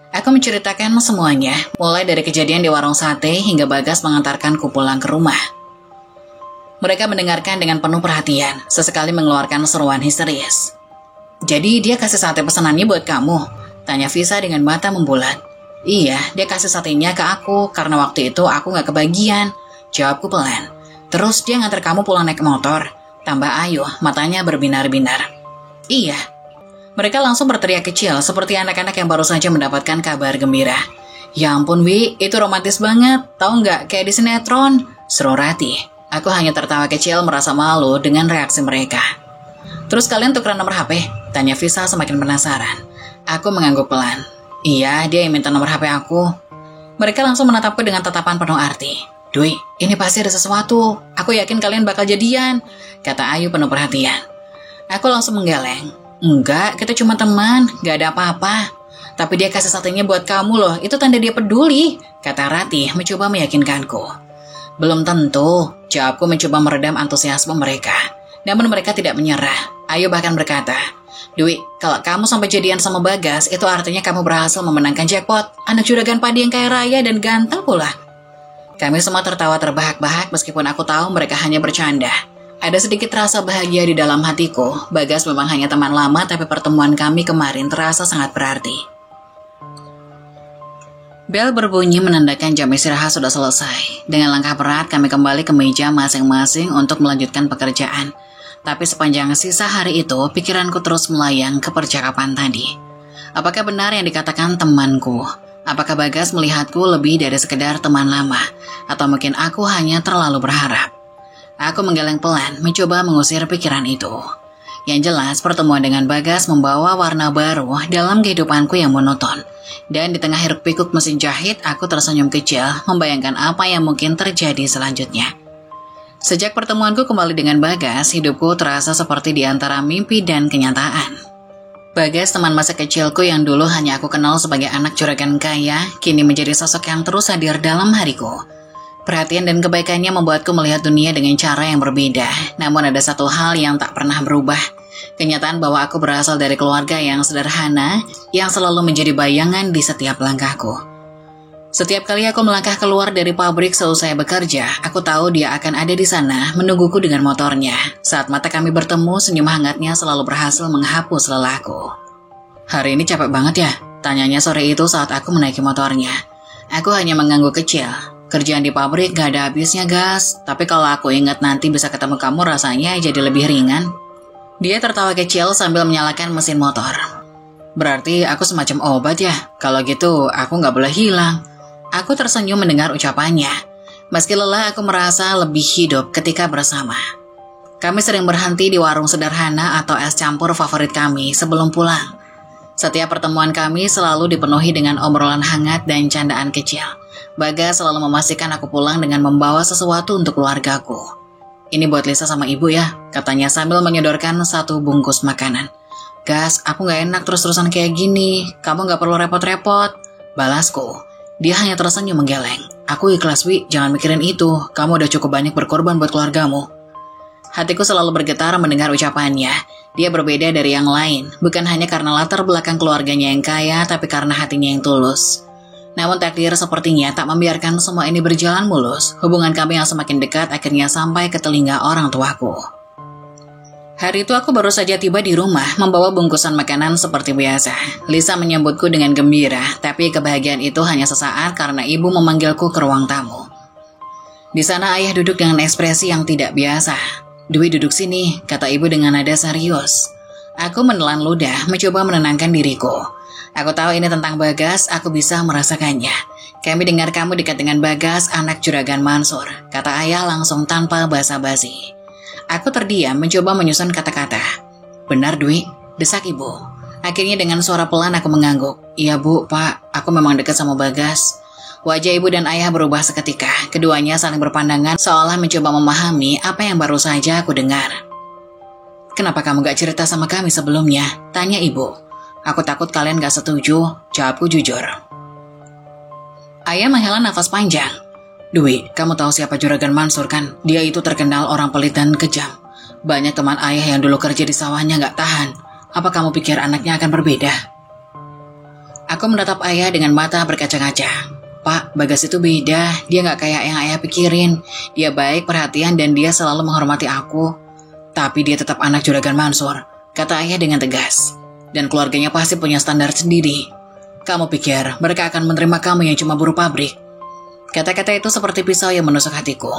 Aku menceritakan semuanya, mulai dari kejadian di warung sate hingga Bagas mengantarkanku pulang ke rumah. Mereka mendengarkan dengan penuh perhatian, sesekali mengeluarkan seruan histeris. Jadi dia kasih sate pesanannya buat kamu? Tanya Visa dengan mata membulat. Iya, dia kasih satenya ke aku karena waktu itu aku gak kebagian. Jawabku pelan. Terus dia nganter kamu pulang naik motor. Tambah Ayu, matanya berbinar-binar. Iya. Mereka langsung berteriak kecil seperti anak-anak yang baru saja mendapatkan kabar gembira. Ya ampun Wi, itu romantis banget. Tahu nggak, kayak di sinetron. Seru Rati. Aku hanya tertawa kecil merasa malu dengan reaksi mereka. Terus kalian tukeran nomor HP? Tanya Visa semakin penasaran. Aku mengangguk pelan. Iya, dia yang minta nomor HP aku. Mereka langsung menatapku dengan tatapan penuh arti. Dwi, ini pasti ada sesuatu. Aku yakin kalian bakal jadian, kata Ayu penuh perhatian. Aku langsung menggeleng. Enggak, kita cuma teman, gak ada apa-apa. Tapi dia kasih satenya buat kamu loh, itu tanda dia peduli, kata Rati mencoba meyakinkanku. Belum tentu, jawabku mencoba meredam antusiasme mereka. Namun mereka tidak menyerah. Ayu bahkan berkata, Dwi, kalau kamu sampai jadian sama Bagas, itu artinya kamu berhasil memenangkan jackpot. Anak juragan padi yang kaya raya dan ganteng pula. Kami semua tertawa terbahak-bahak meskipun aku tahu mereka hanya bercanda. Ada sedikit rasa bahagia di dalam hatiku. Bagas memang hanya teman lama, tapi pertemuan kami kemarin terasa sangat berarti. Bel berbunyi menandakan jam istirahat sudah selesai. Dengan langkah berat kami kembali ke meja masing-masing untuk melanjutkan pekerjaan. Tapi sepanjang sisa hari itu, pikiranku terus melayang ke percakapan tadi. Apakah benar yang dikatakan temanku? Apakah Bagas melihatku lebih dari sekedar teman lama? Atau mungkin aku hanya terlalu berharap? Aku menggeleng pelan, mencoba mengusir pikiran itu. Yang jelas, pertemuan dengan Bagas membawa warna baru dalam kehidupanku yang monoton. Dan di tengah hiruk-pikuk mesin jahit, aku tersenyum kecil, membayangkan apa yang mungkin terjadi selanjutnya. Sejak pertemuanku kembali dengan Bagas, hidupku terasa seperti di antara mimpi dan kenyataan. Bagas, teman masa kecilku yang dulu hanya aku kenal sebagai anak juragan kaya, kini menjadi sosok yang terus hadir dalam hariku. Perhatian dan kebaikannya membuatku melihat dunia dengan cara yang berbeda. Namun ada satu hal yang tak pernah berubah. Kenyataan bahwa aku berasal dari keluarga yang sederhana, yang selalu menjadi bayangan di setiap langkahku. Setiap kali aku melangkah keluar dari pabrik seusai bekerja, aku tahu dia akan ada di sana menungguku dengan motornya. Saat mata kami bertemu, senyum hangatnya selalu berhasil menghapus lelahku. Hari ini capek banget ya? Tanyanya sore itu saat aku menaiki motornya. Aku hanya mengangguk kecil. Kerjaan di pabrik gak ada habisnya, Gas. Tapi kalau aku ingat nanti bisa ketemu kamu, rasanya jadi lebih ringan. Dia tertawa kecil sambil menyalakan mesin motor. Berarti aku semacam obat ya? Kalau gitu, aku gak boleh hilang. Aku tersenyum mendengar ucapannya. Meski lelah, aku merasa lebih hidup ketika bersama. Kami sering berhenti di warung sederhana atau es campur favorit kami sebelum pulang. Setiap pertemuan kami selalu dipenuhi dengan obrolan hangat dan candaan kecil. Bagas selalu memastikan aku pulang dengan membawa sesuatu untuk keluargaku. Ini buat Lisa sama ibu ya, katanya sambil menyodorkan satu bungkus makanan. Gas, aku gak enak terus-terusan kayak gini. Kamu gak perlu repot-repot, balasku. Dia hanya tersenyum menggeleng. Aku ikhlas, Wi, jangan mikirin itu. Kamu udah cukup banyak berkorban buat keluargamu. Hatiku selalu bergetar mendengar ucapannya. Dia berbeda dari yang lain, bukan hanya karena latar belakang keluarganya yang kaya, tapi karena hatinya yang tulus. Namun takdir sepertinya tak membiarkan semua ini berjalan mulus. Hubungan kami yang semakin dekat akhirnya sampai ke telinga orang tuaku. Hari itu aku baru saja tiba di rumah membawa bungkusan makanan seperti biasa. Lisa menyambutku dengan gembira, tapi kebahagiaan itu hanya sesaat karena ibu memanggilku ke ruang tamu. Di sana ayah duduk dengan ekspresi yang tidak biasa. "Dwi, duduk sini," kata ibu dengan nada serius. Aku menelan ludah, mencoba menenangkan diriku. Aku tahu ini tentang Bagas, aku bisa merasakannya. "Kami dengar kamu dekat dengan Bagas, anak Juragan Mansur," kata ayah langsung tanpa basa-basi. Aku terdiam mencoba menyusun kata-kata. "Benar, Dwi," desak ibu. Akhirnya dengan suara pelan aku mengangguk. "Iya bu, pak, aku memang dekat sama Bagas." Wajah ibu dan ayah berubah seketika. Keduanya saling berpandangan seolah mencoba memahami apa yang baru saja aku dengar. "Kenapa kamu gak cerita sama kami sebelumnya?" tanya ibu. "Aku takut kalian gak setuju," jawabku jujur. Ayah menghela nafas panjang. "Dwi, kamu tahu siapa Juragan Mansur kan? Dia itu terkenal orang pelit dan kejam. Banyak teman ayah yang dulu kerja di sawahnya gak tahan. Apa kamu pikir anaknya akan berbeda?" Aku menatap ayah dengan mata berkaca-kaca. "Pak, Bagas itu beda. Dia gak kayak yang ayah pikirin. Dia baik, perhatian, dan dia selalu menghormati aku. Tapi dia tetap anak Juragan Mansur," kata ayah dengan tegas. "Dan keluarganya pasti punya standar sendiri. Kamu pikir mereka akan menerima kamu yang cuma buruh pabrik?" Kata-kata itu seperti pisau yang menusuk hatiku.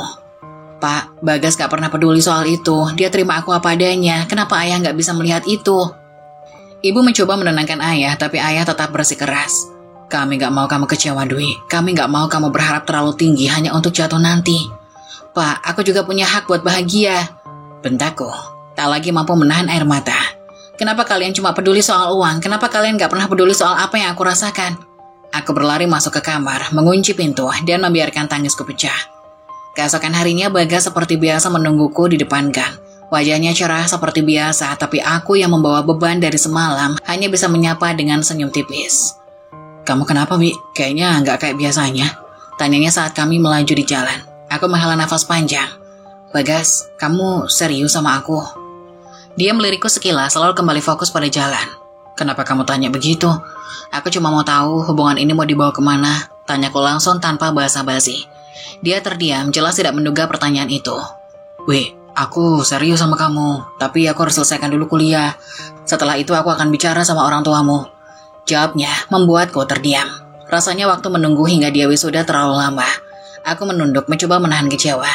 "Pak, Bagas gak pernah peduli soal itu. Dia terima aku apa adanya. Kenapa ayah gak bisa melihat itu?" Ibu mencoba menenangkan ayah, tapi ayah tetap bersikeras. "Kami gak mau kamu kecewa, Dwi. Kami gak mau kamu berharap terlalu tinggi hanya untuk jatuh nanti." "Pak, aku juga punya hak buat bahagia," bentakku. Tak lagi mampu menahan air mata. "Kenapa kalian cuma peduli soal uang? Kenapa kalian gak pernah peduli soal apa yang aku rasakan?" Aku berlari masuk ke kamar, mengunci pintu, dan membiarkan tangisku pecah. Keesokan harinya Bagas seperti biasa menungguku di depan gang. Wajahnya cerah seperti biasa, tapi aku yang membawa beban dari semalam hanya bisa menyapa dengan senyum tipis. "Kamu kenapa, Wi? Kayaknya nggak kayak biasanya," tanyanya saat kami melaju di jalan. Aku menghela nafas panjang. "Bagas, kamu serius sama aku?" Dia melirikku sekilas, lalu kembali fokus pada jalan. "Kenapa kamu tanya begitu?" "Aku cuma mau tahu hubungan ini mau dibawa kemana," tanyaku langsung tanpa basa-basi. Dia terdiam, jelas tidak menduga pertanyaan itu. "Wi, aku serius sama kamu, tapi aku harus selesaikan dulu kuliah. Setelah itu aku akan bicara sama orang tuamu," jawabnya membuatku terdiam. Rasanya waktu menunggu hingga dia wisuda terlalu lama. Aku menunduk mencoba menahan kecewa.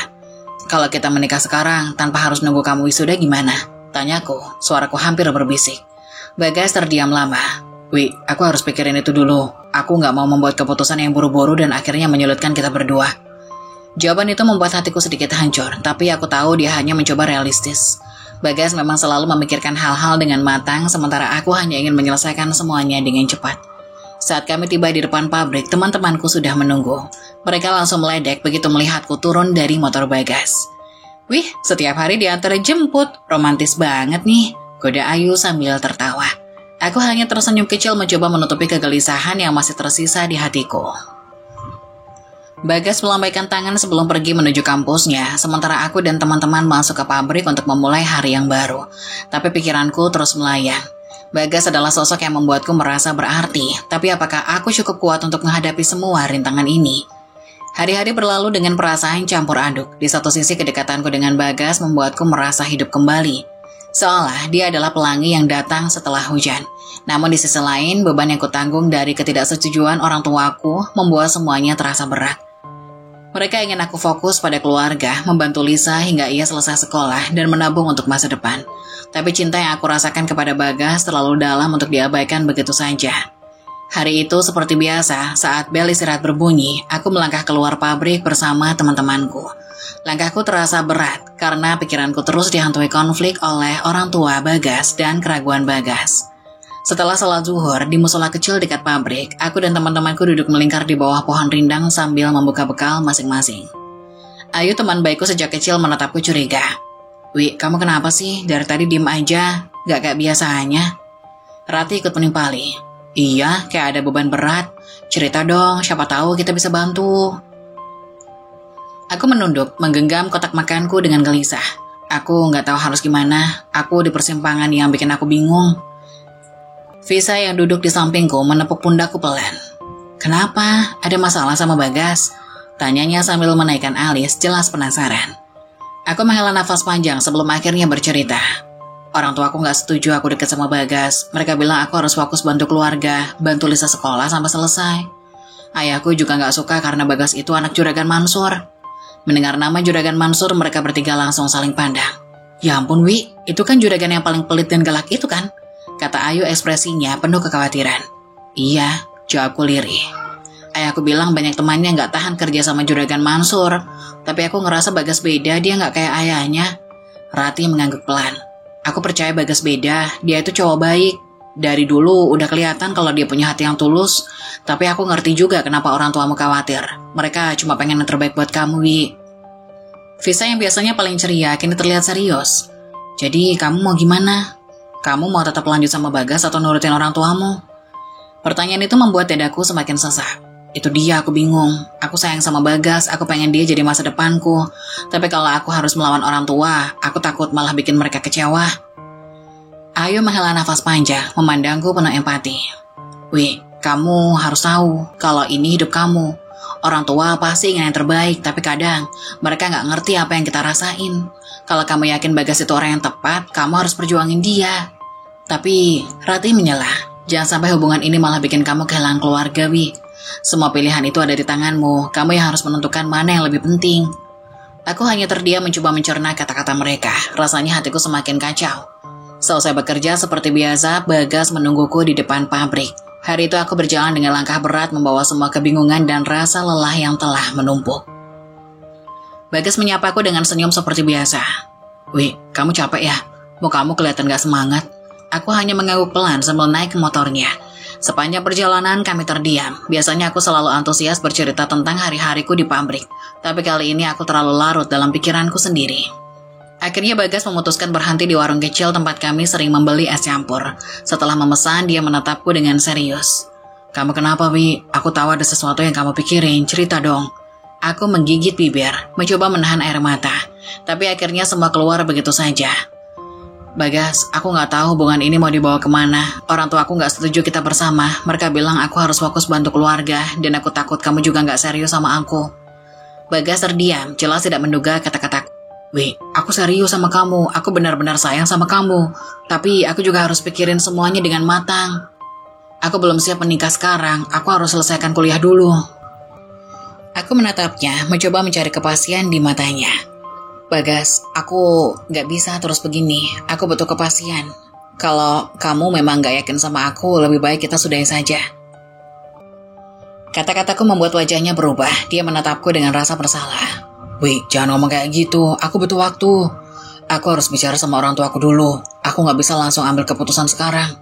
"Kalau kita menikah sekarang tanpa harus nunggu kamu wisuda gimana?" tanyaku, suaraku hampir berbisik. Bagas terdiam lama. "Wi, aku harus pikirin itu dulu. Aku gak mau membuat keputusan yang buru-buru dan akhirnya menyulitkan kita berdua." Jawaban itu membuat hatiku sedikit hancur, tapi aku tahu dia hanya mencoba realistis. Bagas memang selalu memikirkan hal-hal dengan matang, sementara aku hanya ingin menyelesaikan semuanya dengan cepat. Saat kami tiba di depan pabrik, teman-temanku sudah menunggu. Mereka langsung meledek begitu melihatku turun dari motor Bagas. "Wih, setiap hari diantar jemput, romantis banget nih," goda Ayu sambil tertawa. Aku hanya tersenyum kecil mencoba menutupi kegelisahan yang masih tersisa di hatiku. Bagas melambaikan tangan sebelum pergi menuju kampusnya, sementara aku dan teman-teman masuk ke pabrik untuk memulai hari yang baru. Tapi pikiranku terus melayang. Bagas adalah sosok yang membuatku merasa berarti, tapi apakah aku cukup kuat untuk menghadapi semua rintangan ini? Hari-hari berlalu dengan perasaan campur aduk. Di satu sisi kedekatanku dengan Bagas membuatku merasa hidup kembali. Seolah dia adalah pelangi yang datang setelah hujan. Namun di sisi lain, beban yang kutanggung dari ketidaksetujuan orang tuaku membuat semuanya terasa berat. Mereka ingin aku fokus pada keluarga, membantu Lisa hingga ia selesai sekolah dan menabung untuk masa depan. Tapi cinta yang aku rasakan kepada Bagas terlalu dalam untuk diabaikan begitu saja. Hari itu seperti biasa, saat bel istirahat berbunyi, aku melangkah keluar pabrik bersama teman-temanku. Langkahku terasa berat karena pikiranku terus dihantui konflik oleh orang tua Bagas dan keraguan Bagas. Setelah sholat zuhur di musola kecil dekat pabrik, aku dan teman-temanku duduk melingkar di bawah pohon rindang sambil membuka bekal masing-masing. Ayu, teman baikku sejak kecil, menatapku curiga. "Wi, kamu kenapa sih? Dari tadi diem aja, gak kayak biasanya." Rati ikut menimpali. "Iya, kayak ada beban berat. Cerita dong, siapa tahu kita bisa bantu." Aku menunduk, menggenggam kotak makanku dengan gelisah. Aku gak tahu harus gimana. Aku di persimpangan yang bikin aku bingung. Visa yang duduk di sampingku menepuk pundakku pelan. "Kenapa? Ada masalah sama Bagas?" tanyanya sambil menaikkan alis, jelas penasaran. Aku menghela nafas panjang sebelum akhirnya bercerita. Orang tua aku nggak setuju aku deket sama Bagas. Mereka bilang aku harus fokus bantu keluarga, bantu Lisa sekolah sampai selesai. Ayahku juga nggak suka karena Bagas itu anak Juragan Mansur. Mendengar nama Juragan Mansur, mereka bertiga langsung saling pandang. Ya ampun Wi, itu kan juragan yang paling pelit dan galak itu kan? Kata Ayu ekspresinya penuh kekhawatiran. Iya, jawabku lirih. Ayahku bilang banyak temannya nggak tahan kerja sama Juragan Mansur. Tapi aku ngerasa Bagas beda, dia nggak kayak ayahnya. Rati mengangguk pelan. Aku percaya Bagas beda, dia itu cowok baik. Dari dulu udah kelihatan kalau dia punya hati yang tulus. Tapi aku ngerti juga kenapa orang tuamu khawatir. Mereka cuma pengen yang terbaik buat kamu, Wi. Visa yang biasanya paling ceria kini terlihat serius. Jadi kamu mau gimana? Kamu mau tetap lanjut sama Bagas atau nurutin orang tuamu? Pertanyaan itu membuat dadaku semakin sesak. Itu dia, aku bingung. Aku sayang sama Bagas, aku pengen dia jadi masa depanku. Tapi kalau aku harus melawan orang tua, aku takut malah bikin mereka kecewa. Ayu menghela nafas panjang, memandangku penuh empati. Wih, kamu harus tahu kalau ini hidup kamu. Orang tua pasti ingin yang terbaik, tapi kadang mereka nggak ngerti apa yang kita rasain. Kalau kamu yakin Bagas itu orang yang tepat, kamu harus perjuangin dia. Tapi Rati menyelah. Jangan sampai hubungan ini malah bikin kamu kehilangan keluarga, Wi. Semua pilihan itu ada di tanganmu. Kamu yang harus menentukan mana yang lebih penting. Aku hanya terdiam mencoba mencerna kata-kata mereka. Rasanya hatiku semakin kacau. Selesai bekerja seperti biasa, Bagas menungguku di depan pabrik. Hari itu aku berjalan dengan langkah berat membawa semua kebingungan dan rasa lelah yang telah menumpuk. Bagas menyapaku dengan senyum seperti biasa. Wih, kamu capek ya? Mukamu kelihatan gak semangat. Aku hanya mengangguk pelan sambil naik ke motornya. Sepanjang perjalanan kami terdiam. Biasanya aku selalu antusias bercerita tentang hari-hariku di pabrik. Tapi kali ini aku terlalu larut dalam pikiranku sendiri. Akhirnya Bagas memutuskan berhenti di warung kecil tempat kami sering membeli es campur. Setelah memesan, dia menatapku dengan serius. Kamu kenapa, Wi? Aku tahu ada sesuatu yang kamu pikirin. Cerita dong. Aku menggigit bibir, mencoba menahan air mata. Tapi akhirnya semua keluar begitu saja. Bagas, aku gak tahu hubungan ini mau dibawa kemana. Orang tua aku gak setuju kita bersama. Mereka bilang aku harus fokus bantu keluarga. Dan aku takut kamu juga gak serius sama aku. Bagas terdiam, jelas tidak menduga kata-kataku. Wih, aku serius sama kamu. Aku benar-benar sayang sama kamu. Tapi aku juga harus pikirin semuanya dengan matang. Aku belum siap menikah sekarang. Aku harus selesaikan kuliah dulu. Aku menatapnya, mencoba mencari kepastian di matanya. Bagas, aku gak bisa terus begini. Aku butuh kepastian. Kalau kamu memang gak yakin sama aku, lebih baik kita sudahi saja. Kata-kataku membuat wajahnya berubah. Dia menatapku dengan rasa bersalah. Wih, jangan ngomong kayak gitu. Aku butuh waktu. Aku harus bicara sama orang tua aku dulu. Aku gak bisa langsung ambil keputusan sekarang.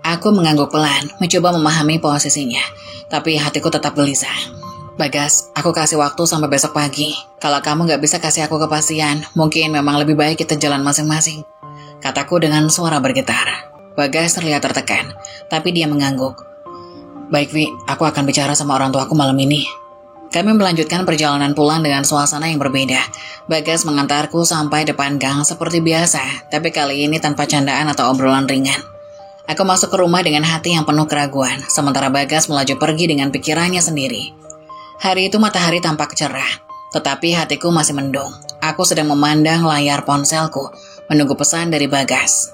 Aku mengangguk pelan, mencoba memahami posisinya. Tapi hatiku tetap gelisah. Bagas, aku kasih waktu sampai besok pagi. Kalau kamu gak bisa kasih aku kepastian, mungkin memang lebih baik kita jalan masing-masing. Kataku dengan suara bergetar. Bagas terlihat tertekan, tapi dia mengangguk. Baik, Wi, aku akan bicara sama orang tuaku malam ini. Kami melanjutkan perjalanan pulang dengan suasana yang berbeda. Bagas mengantarku sampai depan gang seperti biasa, tapi kali ini tanpa candaan atau obrolan ringan. Aku masuk ke rumah dengan hati yang penuh keraguan, sementara Bagas melaju pergi dengan pikirannya sendiri. Hari itu matahari tampak cerah, tetapi hatiku masih mendung. Aku sedang memandang layar ponselku, menunggu pesan dari Bagas.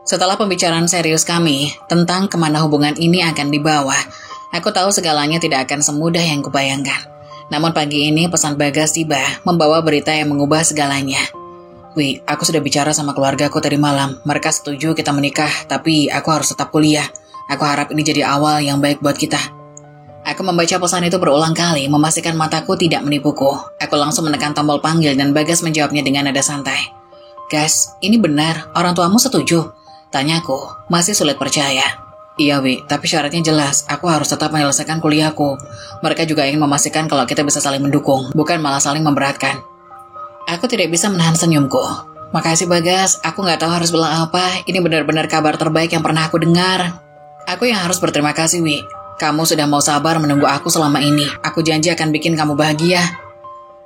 Setelah pembicaraan serius kami tentang kemana hubungan ini akan dibawa, aku tahu segalanya tidak akan semudah yang kubayangkan. Namun pagi ini pesan Bagas tiba, membawa berita yang mengubah segalanya. Wih, aku sudah bicara sama keluargaku tadi malam. Mereka setuju kita menikah, tapi aku harus tetap kuliah. Aku harap ini jadi awal yang baik buat kita. Aku membaca pesan itu berulang kali, memastikan mataku tidak menipuku. Aku langsung menekan tombol panggil dan Bagas menjawabnya dengan nada santai. Gas, ini benar, orang tuamu setuju? Tanyaku, masih sulit percaya. Iya, Wi, tapi syaratnya jelas, aku harus tetap menyelesaikan kuliahku. Mereka juga ingin memastikan kalau kita bisa saling mendukung, bukan malah saling memberatkan. Aku tidak bisa menahan senyumku. Makasih Bagas, aku gak tahu harus bilang apa, ini benar-benar kabar terbaik yang pernah aku dengar. Aku yang harus berterima kasih, Wi. Kamu sudah mau sabar menunggu aku selama ini. Aku janji akan bikin kamu bahagia.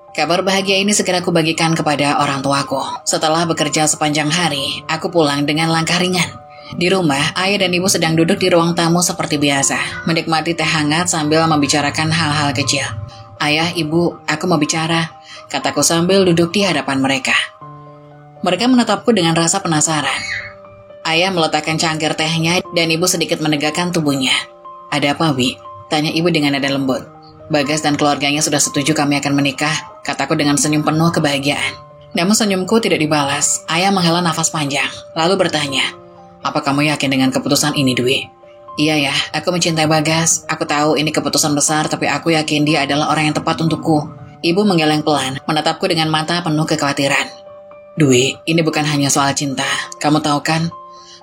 Kabar bahagia ini segera aku bagikan kepada orang tuaku. Setelah bekerja sepanjang hari, aku pulang dengan langkah ringan. Di rumah, ayah dan ibu sedang duduk di ruang tamu seperti biasa, menikmati teh hangat sambil membicarakan hal-hal kecil. Ayah, ibu, aku mau bicara, kataku sambil duduk di hadapan mereka. Mereka menatapku dengan rasa penasaran. Ayah meletakkan cangkir tehnya dan ibu sedikit menegakkan tubuhnya. "Ada apa, Wi?" tanya ibu dengan nada lembut. "Bagas dan keluarganya sudah setuju kami akan menikah," kataku dengan senyum penuh kebahagiaan. Namun senyumku tidak dibalas. Ayah menghela nafas panjang, lalu bertanya, "Apa kamu yakin dengan keputusan ini, Dwi?" "Iya ya, aku mencintai Bagas. Aku tahu ini keputusan besar, tapi aku yakin dia adalah orang yang tepat untukku." Ibu menggeleng pelan, menatapku dengan mata penuh kekhawatiran. "Dwi, ini bukan hanya soal cinta. Kamu tahu kan,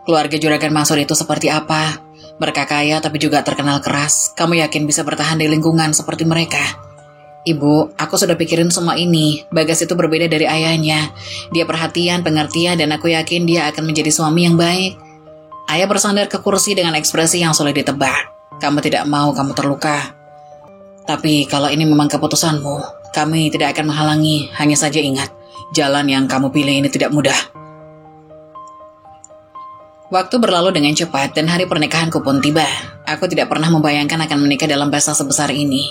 keluarga Juragan Mansur itu seperti apa? Mereka kaya tapi juga terkenal keras. Kamu yakin bisa bertahan di lingkungan seperti mereka?" "Ibu, aku sudah pikirin semua ini. Bagas itu berbeda dari ayahnya. Dia perhatian, pengertian, dan aku yakin dia akan menjadi suami yang baik." Ayah bersandar ke kursi dengan ekspresi yang sulit ditebak. "Kamu tidak mau kamu terluka. Tapi kalau ini memang keputusanmu, kami tidak akan menghalangi. Hanya saja ingat, jalan yang kamu pilih ini tidak mudah." Waktu berlalu dengan cepat dan hari pernikahanku pun tiba. Aku tidak pernah membayangkan akan menikah dalam pesta sebesar ini.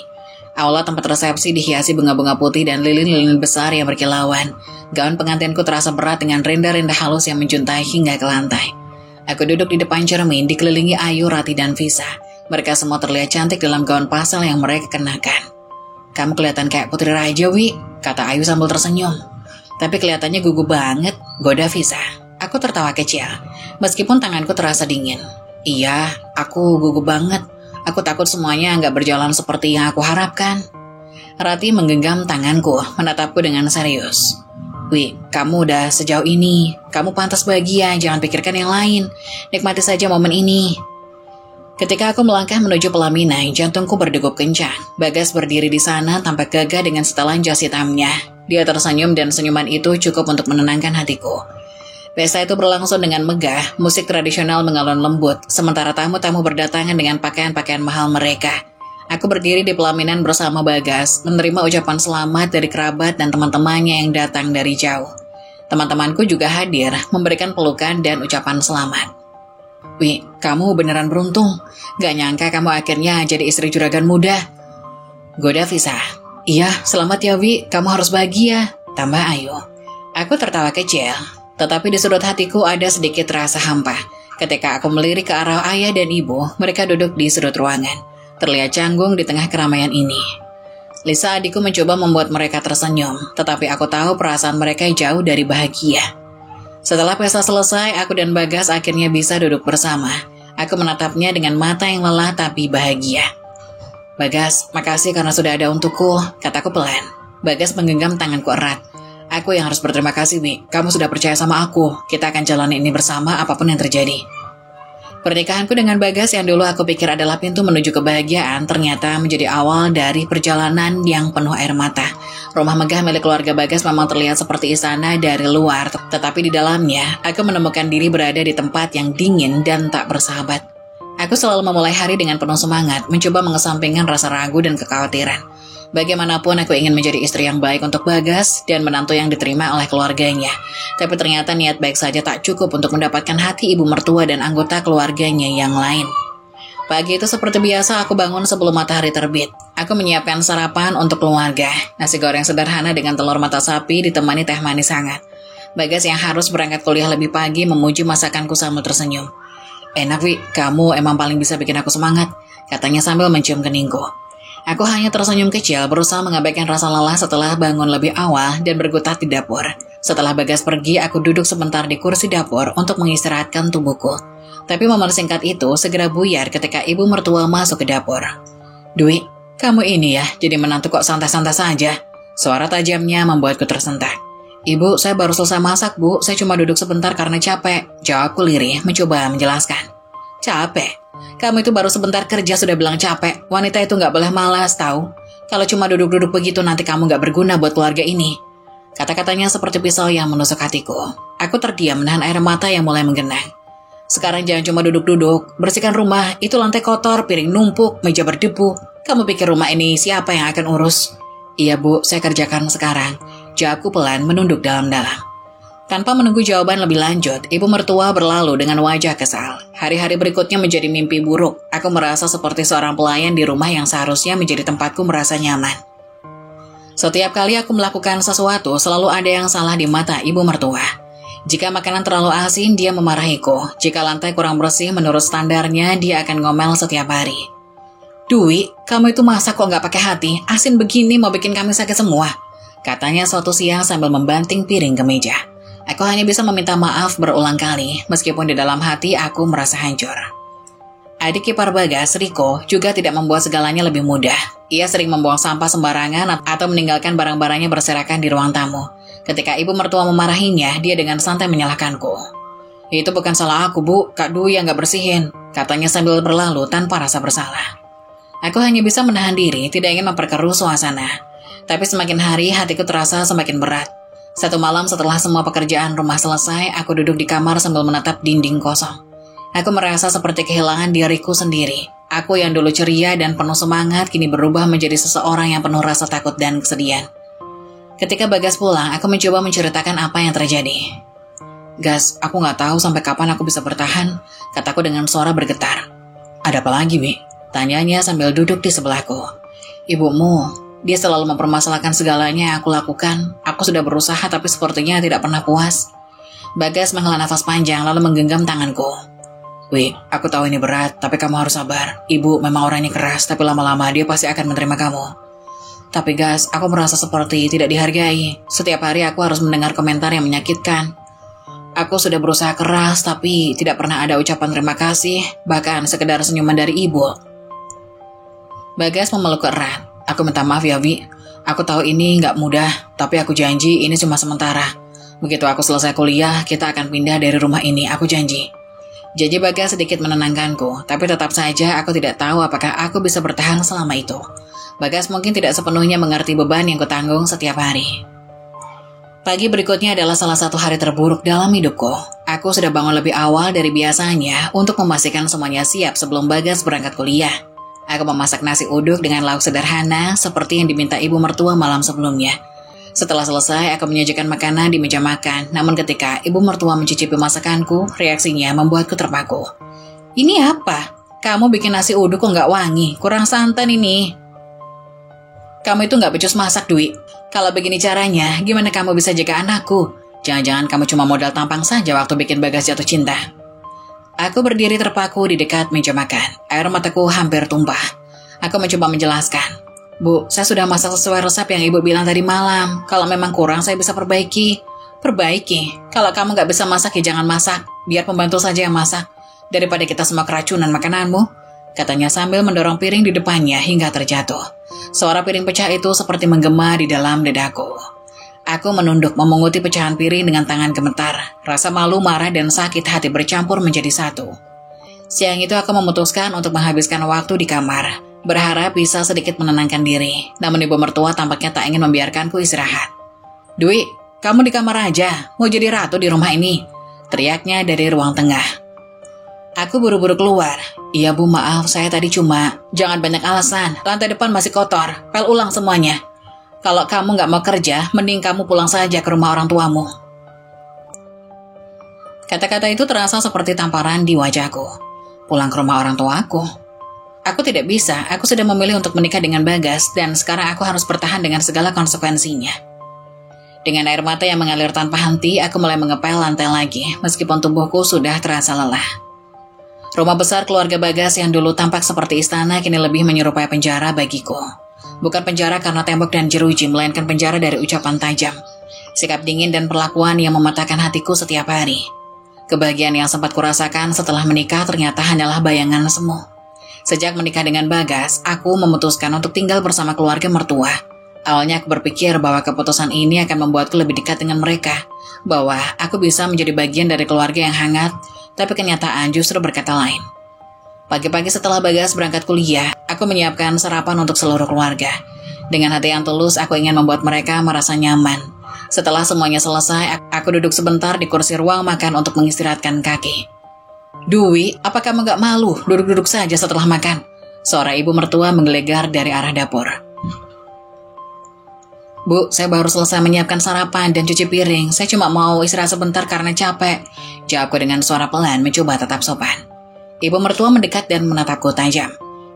Aula tempat resepsi dihiasi bunga-bunga putih dan lilin-lilin besar yang berkilauan. Gaun pengantinku terasa berat dengan renda-renda halus yang menjuntai hingga ke lantai. Aku duduk di depan cermin dikelilingi Ayu, Rati, dan Visa. Mereka semua terlihat cantik dalam gaun pastel yang mereka kenakan. "Kamu kelihatan kayak putri raja, Wi," kata Ayu sambil tersenyum. "Tapi kelihatannya gugup banget," goda Visa. Aku tertawa kecil, meskipun tanganku terasa dingin. "Iya, aku gugup banget. Aku takut semuanya nggak berjalan seperti yang aku harapkan." Rati menggenggam tanganku, menatapku dengan serius. "Wi, kamu udah sejauh ini. Kamu pantas bahagia, jangan pikirkan yang lain. Nikmati saja momen ini." Ketika aku melangkah menuju pelaminan, jantungku berdegup kencang. Bagas berdiri di sana tampak gagah dengan setelan jas hitamnya. Dia tersenyum dan senyuman itu cukup untuk menenangkan hatiku. Pesta itu berlangsung dengan megah, musik tradisional mengalun lembut, sementara tamu-tamu berdatangan dengan pakaian-pakaian mahal mereka. Aku berdiri di pelaminan bersama Bagas, menerima ucapan selamat dari kerabat dan teman-temannya yang datang dari jauh. Teman-temanku juga hadir, memberikan pelukan dan ucapan selamat. "Wi, kamu beneran beruntung. Gak nyangka kamu akhirnya jadi istri juragan muda," goda Visa. "Iya, selamat ya Wi, kamu harus bahagia," tambah Ayu. Aku tertawa kecil. Tetapi di sudut hatiku ada sedikit rasa hampa. Ketika aku melirik ke arah ayah dan ibu, mereka duduk di sudut ruangan, terlihat canggung di tengah keramaian ini. Lisa adikku mencoba membuat mereka tersenyum, tetapi aku tahu perasaan mereka jauh dari bahagia. Setelah pesta selesai, aku dan Bagas akhirnya bisa duduk bersama. Aku menatapnya dengan mata yang lelah tapi bahagia. "Bagas, makasih karena sudah ada untukku," kataku pelan. Bagas menggenggam tanganku erat. "Aku yang harus berterima kasih, Wi. Kamu sudah percaya sama aku. Kita akan jalani ini bersama apapun yang terjadi." Pernikahanku dengan Bagas yang dulu aku pikir adalah pintu menuju kebahagiaan ternyata menjadi awal dari perjalanan yang penuh air mata. Rumah megah milik keluarga Bagas memang terlihat seperti istana dari luar, tetapi di dalamnya aku menemukan diri berada di tempat yang dingin dan tak bersahabat. Aku selalu memulai hari dengan penuh semangat, mencoba mengesampingkan rasa ragu dan kekhawatiran. Bagaimanapun aku ingin menjadi istri yang baik untuk Bagas dan menantu yang diterima oleh keluarganya. Tapi ternyata niat baik saja tak cukup untuk mendapatkan hati ibu mertua dan anggota keluarganya yang lain. Pagi itu seperti biasa aku bangun sebelum matahari terbit. Aku menyiapkan sarapan untuk keluarga. Nasi goreng sederhana dengan telur mata sapi ditemani teh manis hangat. Bagas yang harus berangkat kuliah lebih pagi memuji masakanku sambil tersenyum. "Enak, Wi, kamu emang paling bisa bikin aku semangat," katanya sambil mencium keningku. Aku hanya tersenyum kecil, berusaha mengabaikan rasa lelah setelah bangun lebih awal dan berkutat di dapur. Setelah Bagas pergi, aku duduk sebentar di kursi dapur untuk mengistirahatkan tubuhku. Tapi momen singkat itu segera buyar ketika ibu mertua masuk ke dapur. "Dwi, kamu ini ya, jadi menantu kok santai-santai saja." Suara tajamnya membuatku tersentak. "Ibu, saya baru selesai masak, Bu. Saya cuma duduk sebentar karena capek," jawabku lirih, mencoba menjelaskan. "Capek? Kamu itu baru sebentar kerja sudah bilang capek. Wanita itu nggak boleh malas, tahu? Kalau cuma duduk-duduk begitu nanti kamu nggak berguna buat keluarga ini." Kata-katanya seperti pisau yang menusuk hatiku. Aku terdiam menahan air mata yang mulai menggenang. "Sekarang jangan cuma duduk-duduk. Bersihkan rumah. Itu lantai kotor, piring numpuk, meja berdebu. Kamu pikir rumah ini siapa yang akan urus?" "Iya, Bu, saya kerjakan sekarang," jawabku pelan menunduk dalam-dalam. Tanpa menunggu jawaban lebih lanjut, ibu mertua berlalu dengan wajah kesal. Hari-hari berikutnya menjadi mimpi buruk. Aku merasa seperti seorang pelayan di rumah yang seharusnya menjadi tempatku merasa nyaman. Setiap kali aku melakukan sesuatu, selalu ada yang salah di mata ibu mertua. Jika makanan terlalu asin, dia memarahiku. Jika lantai kurang bersih menurut standarnya, dia akan ngomel setiap hari. Dwi, kamu itu masak kok nggak pakai hati? Asin begini mau bikin kami sakit semua. Katanya suatu siang sambil membanting piring ke meja. Aku hanya bisa meminta maaf berulang kali, meskipun di dalam hati aku merasa hancur. Adik ipar Bagas, Riko, juga tidak membuat segalanya lebih mudah. Ia sering membuang sampah sembarangan atau meninggalkan barang-barangnya berserakan di ruang tamu. Ketika ibu mertua memarahinya, dia dengan santai menyalahkanku. Itu bukan salah aku, Bu. Kak Dwi yang gak bersihin, katanya sambil berlalu tanpa rasa bersalah. Aku hanya bisa menahan diri, tidak ingin memperkeruh suasana. Tapi semakin hari, hatiku terasa semakin berat. Satu malam setelah semua pekerjaan rumah selesai, aku duduk di kamar sambil menatap dinding kosong. Aku merasa seperti kehilangan diriku sendiri. Aku yang dulu ceria dan penuh semangat, kini berubah menjadi seseorang yang penuh rasa takut dan kesedihan. Ketika Bagas pulang, aku mencoba menceritakan apa yang terjadi. Gas, aku gak tahu sampai kapan aku bisa bertahan, kataku dengan suara bergetar. Ada apa lagi, Bi? Tanyanya sambil duduk di sebelahku. Ibumu, dia selalu mempermasalahkan segalanya yang aku lakukan. Aku sudah berusaha tapi sepertinya tidak pernah puas. Bagas menghela nafas panjang lalu menggenggam tanganku. Wi, aku tahu ini berat, tapi kamu harus sabar. Ibu memang orangnya keras, tapi lama-lama dia pasti akan menerima kamu. Tapi Gas, aku merasa seperti tidak dihargai. Setiap hari aku harus mendengar komentar yang menyakitkan. Aku sudah berusaha keras, tapi tidak pernah ada ucapan terima kasih, bahkan sekedar senyuman dari ibu. Bagas memeluk erat. Aku minta maaf ya, Wi. Aku tahu ini nggak mudah, tapi aku janji ini cuma sementara. Begitu aku selesai kuliah, kita akan pindah dari rumah ini, aku janji. Janji Bagas sedikit menenangkanku, tapi tetap saja aku tidak tahu apakah aku bisa bertahan selama itu. Bagas mungkin tidak sepenuhnya mengerti beban yang kutanggung setiap hari. Pagi berikutnya adalah salah satu hari terburuk dalam hidupku. Aku sudah bangun lebih awal dari biasanya untuk memastikan semuanya siap sebelum Bagas berangkat kuliah. Aku memasak nasi uduk dengan lauk sederhana seperti yang diminta ibu mertua malam sebelumnya. Setelah selesai, aku menyajikan makanan di meja makan. Namun ketika ibu mertua mencicipi masakanku, reaksinya membuatku terpaku. Ini apa? Kamu bikin nasi uduk kok nggak wangi? Kurang santan ini. Kamu itu nggak becus masak, Dwi. Kalau begini caranya, gimana kamu bisa jaga anakku? Jangan-jangan kamu cuma modal tampang saja waktu bikin Bagas jatuh cinta. Aku berdiri terpaku di dekat meja makan. Air mataku hampir tumpah. Aku mencoba menjelaskan. Bu, saya sudah masak sesuai resep yang ibu bilang tadi malam. Kalau memang kurang, saya bisa perbaiki. Perbaiki? Kalau kamu nggak bisa masak, ya jangan masak. Biar pembantu saja yang masak. Daripada kita semua keracunan makananmu. Katanya sambil mendorong piring di depannya hingga terjatuh. Suara piring pecah itu seperti menggema di dalam dadaku. Aku menunduk memunguti pecahan piring dengan tangan gemetar. Rasa malu, marah, dan sakit hati bercampur menjadi satu. Siang itu aku memutuskan untuk menghabiskan waktu di kamar. Berharap bisa sedikit menenangkan diri. Namun ibu mertua tampaknya tak ingin membiarkanku istirahat. Dwi, kamu di kamar aja. Mau jadi ratu di rumah ini. Teriaknya dari ruang tengah. Aku buru-buru keluar. Iya Bu, maaf, saya tadi cuma... Jangan banyak alasan, lantai depan masih kotor. Pel ulang semuanya. Kalau kamu gak mau kerja, mending kamu pulang saja ke rumah orang tuamu. Kata-kata itu terasa seperti tamparan di wajahku. Pulang ke rumah orang tuaku? Aku tidak bisa, aku sudah memilih untuk menikah dengan Bagas, dan sekarang aku harus bertahan dengan segala konsekuensinya. Dengan air mata yang mengalir tanpa henti, aku mulai mengepel lantai lagi, meskipun tubuhku sudah terasa lelah. Rumah besar keluarga Bagas yang dulu tampak seperti istana kini lebih menyerupai penjara bagiku. Bukan penjara karena tembok dan jeruji, melainkan penjara dari ucapan tajam. Sikap dingin dan perlakuan yang mematahkan hatiku setiap hari. Kebahagiaan yang sempat kurasakan setelah menikah ternyata hanyalah bayangan semu. Sejak menikah dengan Bagas, aku memutuskan untuk tinggal bersama keluarga mertua. Awalnya aku berpikir bahwa keputusan ini akan membuatku lebih dekat dengan mereka. Bahwa aku bisa menjadi bagian dari keluarga yang hangat. Tapi kenyataan justru berkata lain. Pagi-pagi setelah Bagas berangkat kuliah, aku menyiapkan sarapan untuk seluruh keluarga. Dengan hati yang tulus, aku ingin membuat mereka merasa nyaman. Setelah semuanya selesai, aku duduk sebentar di kursi ruang makan untuk mengistirahatkan kaki. Dwi, apa kamu gak malu? Duduk-duduk saja setelah makan. Suara ibu mertua menggelegar dari arah dapur. Bu, saya baru selesai menyiapkan sarapan dan cuci piring. Saya cuma mau istirahat sebentar karena capek. Jawabku dengan suara pelan mencoba tetap sopan. Ibu mertua mendekat dan menatapku tajam.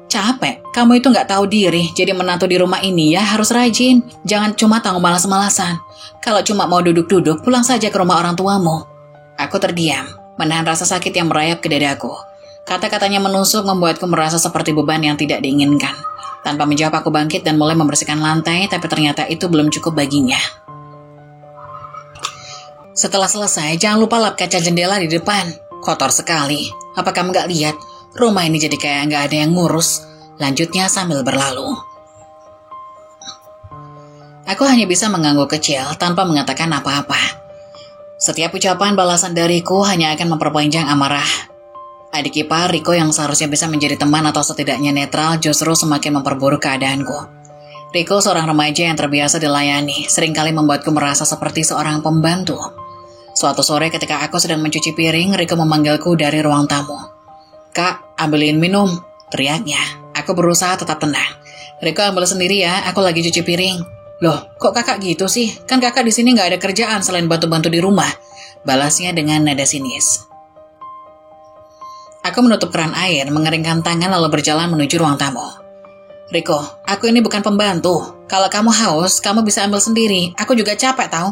Capek? Kamu itu gak tahu diri. Jadi menantu di rumah ini ya harus rajin. Jangan cuma tanggung malas-malasan. Kalau cuma mau duduk-duduk, pulang saja ke rumah orang tuamu. Aku terdiam, menahan rasa sakit yang merayap ke dadaku. Kata-katanya menusuk membuatku merasa seperti beban yang tidak diinginkan. Tanpa menjawab, aku bangkit dan mulai membersihkan lantai, tapi ternyata itu belum cukup baginya. Setelah selesai, jangan lupa lap kaca jendela di depan. Kotor sekali. Apa kamu gak lihat? Rumah ini jadi kayak gak ada yang ngurus. Lanjutnya sambil berlalu. Aku hanya bisa mengangguk kecil tanpa mengatakan apa-apa. Setiap ucapan balasan dariku hanya akan memperpanjang amarah. Adik ipar Riko yang seharusnya bisa menjadi teman atau setidaknya netral justru semakin memperburuk keadaanku. Riko seorang remaja yang terbiasa dilayani, seringkali membuatku merasa seperti seorang pembantu. Suatu sore ketika aku sedang mencuci piring, Riko memanggilku dari ruang tamu. "Kak, ambilin minum," teriaknya. Aku berusaha tetap tenang. "Riko, ambil sendiri ya, aku lagi cuci piring." "Loh, kok kakak gitu sih? Kan kakak di sini nggak ada kerjaan selain bantu-bantu di rumah," balasnya dengan nada sinis. Aku menutup keran air, mengeringkan tangan lalu berjalan menuju ruang tamu. "Riko, aku ini bukan pembantu. Kalau kamu haus, kamu bisa ambil sendiri. Aku juga capek tahu."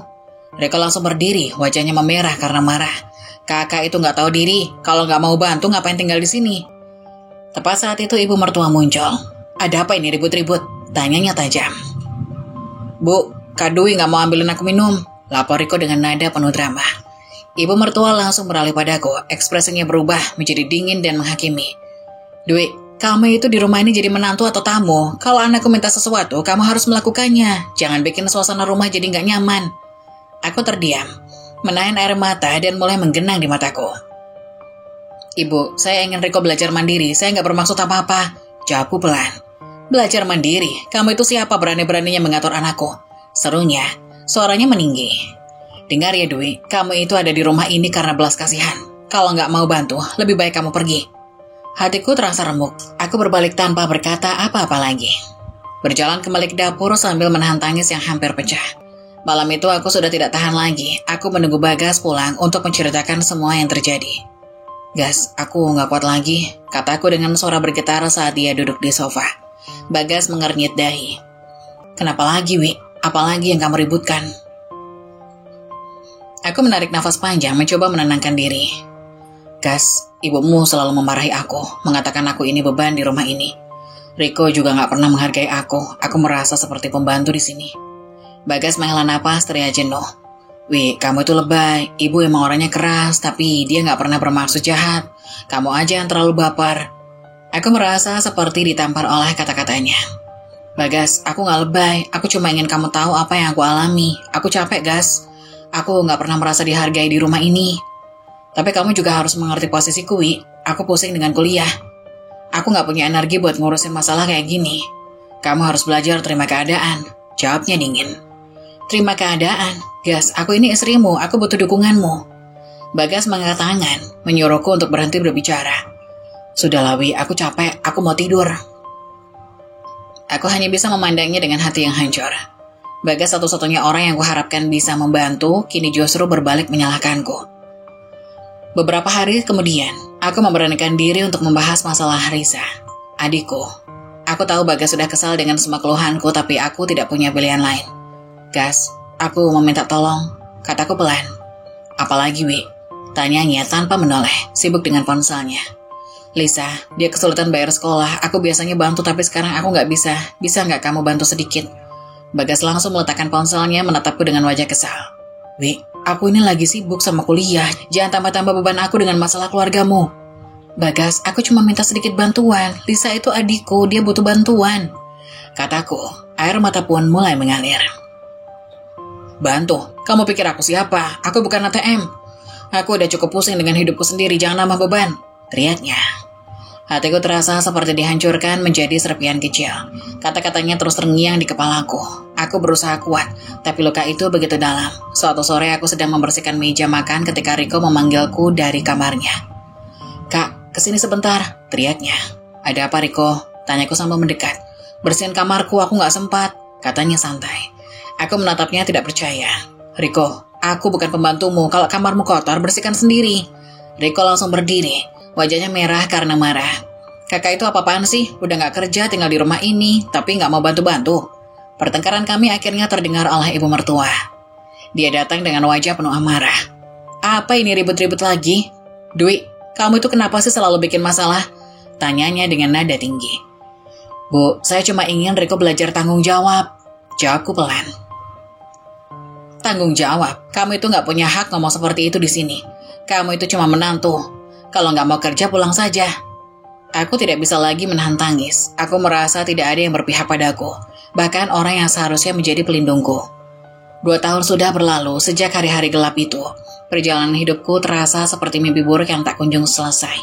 Riko langsung berdiri, wajahnya memerah karena marah. "Kakak itu nggak tahu diri. Kalau nggak mau bantu, ngapain tinggal di sini?" Tepat saat itu ibu mertua muncul. "Ada apa ini ribut-ribut?" tanyanya tajam. "Bu, Kak Dwi nggak mau ambilin aku minum," lapor Riko dengan nada penuh drama. Ibu mertua langsung beralih padaku, ekspresinya berubah menjadi dingin dan menghakimi. "Dwi, kamu itu di rumah ini jadi menantu atau tamu? Kalau anakku minta sesuatu, kamu harus melakukannya. Jangan bikin suasana rumah jadi nggak nyaman." Aku terdiam, menahan air mata dan mulai menggenang di mataku. "Ibu, saya ingin Riko belajar mandiri. Saya nggak bermaksud apa-apa," jawabku pelan. "Belajar mandiri? Kamu itu siapa berani-beraninya mengatur anakku?" serunya, suaranya meninggi. "Dengar ya Dwi, kamu itu ada di rumah ini karena belas kasihan. Kalau nggak mau bantu, lebih baik kamu pergi." Hatiku terasa remuk. Aku berbalik tanpa berkata apa-apa lagi. Berjalan kembali ke dapur sambil menahan tangis yang hampir pecah. Malam itu aku sudah tidak tahan lagi. Aku menunggu Bagas pulang untuk menceritakan semua yang terjadi. "Gas, aku nggak kuat lagi," kataku dengan suara bergetar saat dia duduk di sofa. Bagas mengernyit dahi. "Kenapa lagi, Wi? Apalagi yang kamu ributkan?" Aku menarik nafas panjang, mencoba menenangkan diri. "Gas, ibumu selalu memarahi aku, mengatakan aku ini beban di rumah ini. Riko juga gak pernah menghargai aku. Aku merasa seperti pembantu di sini." Bagas menghela napas teriak jenuh. "Wi, kamu itu lebay. Ibu emang orangnya keras, tapi dia gak pernah bermaksud jahat. Kamu aja yang terlalu baper." Aku merasa seperti ditampar oleh kata-katanya. "Bagas, aku gak lebay. Aku cuma ingin kamu tahu apa yang aku alami. Aku capek, Gas. Aku gak pernah merasa dihargai di rumah ini. Tapi kamu juga harus mengerti posisiku, Wi. Aku pusing dengan kuliah. Aku gak punya energi buat ngurusin masalah kayak gini. Kamu harus belajar terima keadaan," jawabnya dingin. "Terima keadaan? Gas, aku ini istrimu. Aku butuh dukunganmu." Bagas mengangkat tangan, menyuruhku untuk berhenti berbicara. "Sudahlah, Wi, aku capek. Aku mau tidur." Aku hanya bisa memandangnya dengan hati yang hancur. Bagas satu-satunya orang yang kuharapkan bisa membantu, kini justru berbalik menyalahkanku. Beberapa hari kemudian, aku memberanikan diri untuk membahas masalah Risa, adikku. Aku tahu Bagas sudah kesal dengan semua keluhanku, tapi aku tidak punya pilihan lain. "Gas, aku meminta tolong," kataku pelan. "Apalagi, Wi?" tanyanya tanpa menoleh, sibuk dengan ponselnya. "Lisa, dia kesulitan bayar sekolah. Aku biasanya bantu, tapi sekarang aku nggak bisa. Bisa nggak kamu bantu sedikit?" Bagas langsung meletakkan ponselnya, menatapku dengan wajah kesal. "Wi, aku ini lagi sibuk sama kuliah. Jangan tambah-tambah beban aku dengan masalah keluargamu." "Bagas, aku cuma minta sedikit bantuan. Lisa itu adikku, dia butuh bantuan," kataku. Air mata pun mulai mengalir. "Bantu? Kamu pikir aku siapa? Aku bukan ATM. Aku udah cukup pusing dengan hidupku sendiri, jangan nambah beban," teriaknya. Hatiku terasa seperti dihancurkan menjadi serpihan kecil. Kata-katanya terus terngiang di kepalaku. Aku berusaha kuat, tapi luka itu begitu dalam. Suatu sore aku sedang membersihkan meja makan ketika Riko memanggilku dari kamarnya. "Kak, kesini sebentar," teriaknya. "Ada apa, Riko?" tanyaku sambil mendekat. "Bersihin kamarku, aku gak sempat," katanya santai. Aku menatapnya tidak percaya. "Riko, aku bukan pembantumu. Kalau kamarmu kotor, bersihkan sendiri." Riko langsung berdiri. Wajahnya merah karena marah. "Kakak itu apa-apaan sih? Udah gak kerja, tinggal di rumah ini, tapi gak mau bantu-bantu." Pertengkaran kami akhirnya terdengar oleh ibu mertua. Dia datang dengan wajah penuh amarah. Apa ini ribut-ribut lagi? Dwi, kamu itu kenapa sih selalu bikin masalah? Tanyanya dengan nada tinggi. Bu, saya cuma ingin Riko belajar tanggung jawab. Jawabku pelan. Tanggung jawab? Kamu itu gak punya hak ngomong seperti itu di sini. Kamu itu cuma menantu. Kalau gak mau kerja pulang saja. Aku tidak bisa lagi menahan tangis. Aku merasa tidak ada yang berpihak padaku. Bahkan orang yang seharusnya menjadi pelindungku. 2 tahun sudah berlalu sejak hari-hari gelap itu. Perjalanan hidupku terasa seperti mimpi buruk yang tak kunjung selesai.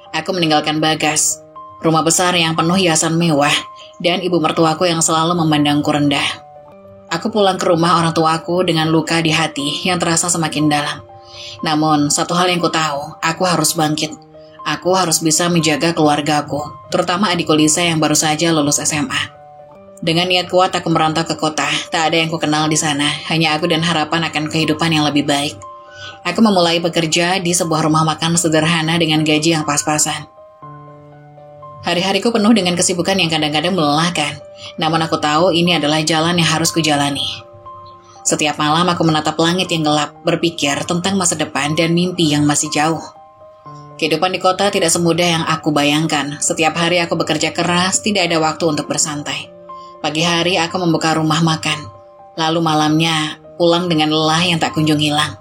Aku meninggalkan Bagas, rumah besar yang penuh hiasan mewah, dan ibu mertuaku yang selalu memandangku rendah. Aku pulang ke rumah orang tuaku dengan luka di hati yang terasa semakin dalam. Namun, satu hal yang ku tahu, aku harus bangkit. Aku harus bisa menjaga keluargaku, terutama adikku Lisa yang baru saja lulus SMA. Dengan niat kuat aku merantau ke kota, tak ada yang ku kenal di sana, hanya aku dan harapan akan kehidupan yang lebih baik. Aku memulai bekerja di sebuah rumah makan sederhana dengan gaji yang pas-pasan. Hari-hariku penuh dengan kesibukan yang kadang-kadang melelahkan, namun aku tahu ini adalah jalan yang harus kujalani. Setiap malam aku menatap langit yang gelap, berpikir tentang masa depan dan mimpi yang masih jauh. Kehidupan di kota tidak semudah yang aku bayangkan. Setiap hari aku bekerja keras, tidak ada waktu untuk bersantai. Pagi hari aku membuka rumah makan, lalu malamnya pulang dengan lelah yang tak kunjung hilang.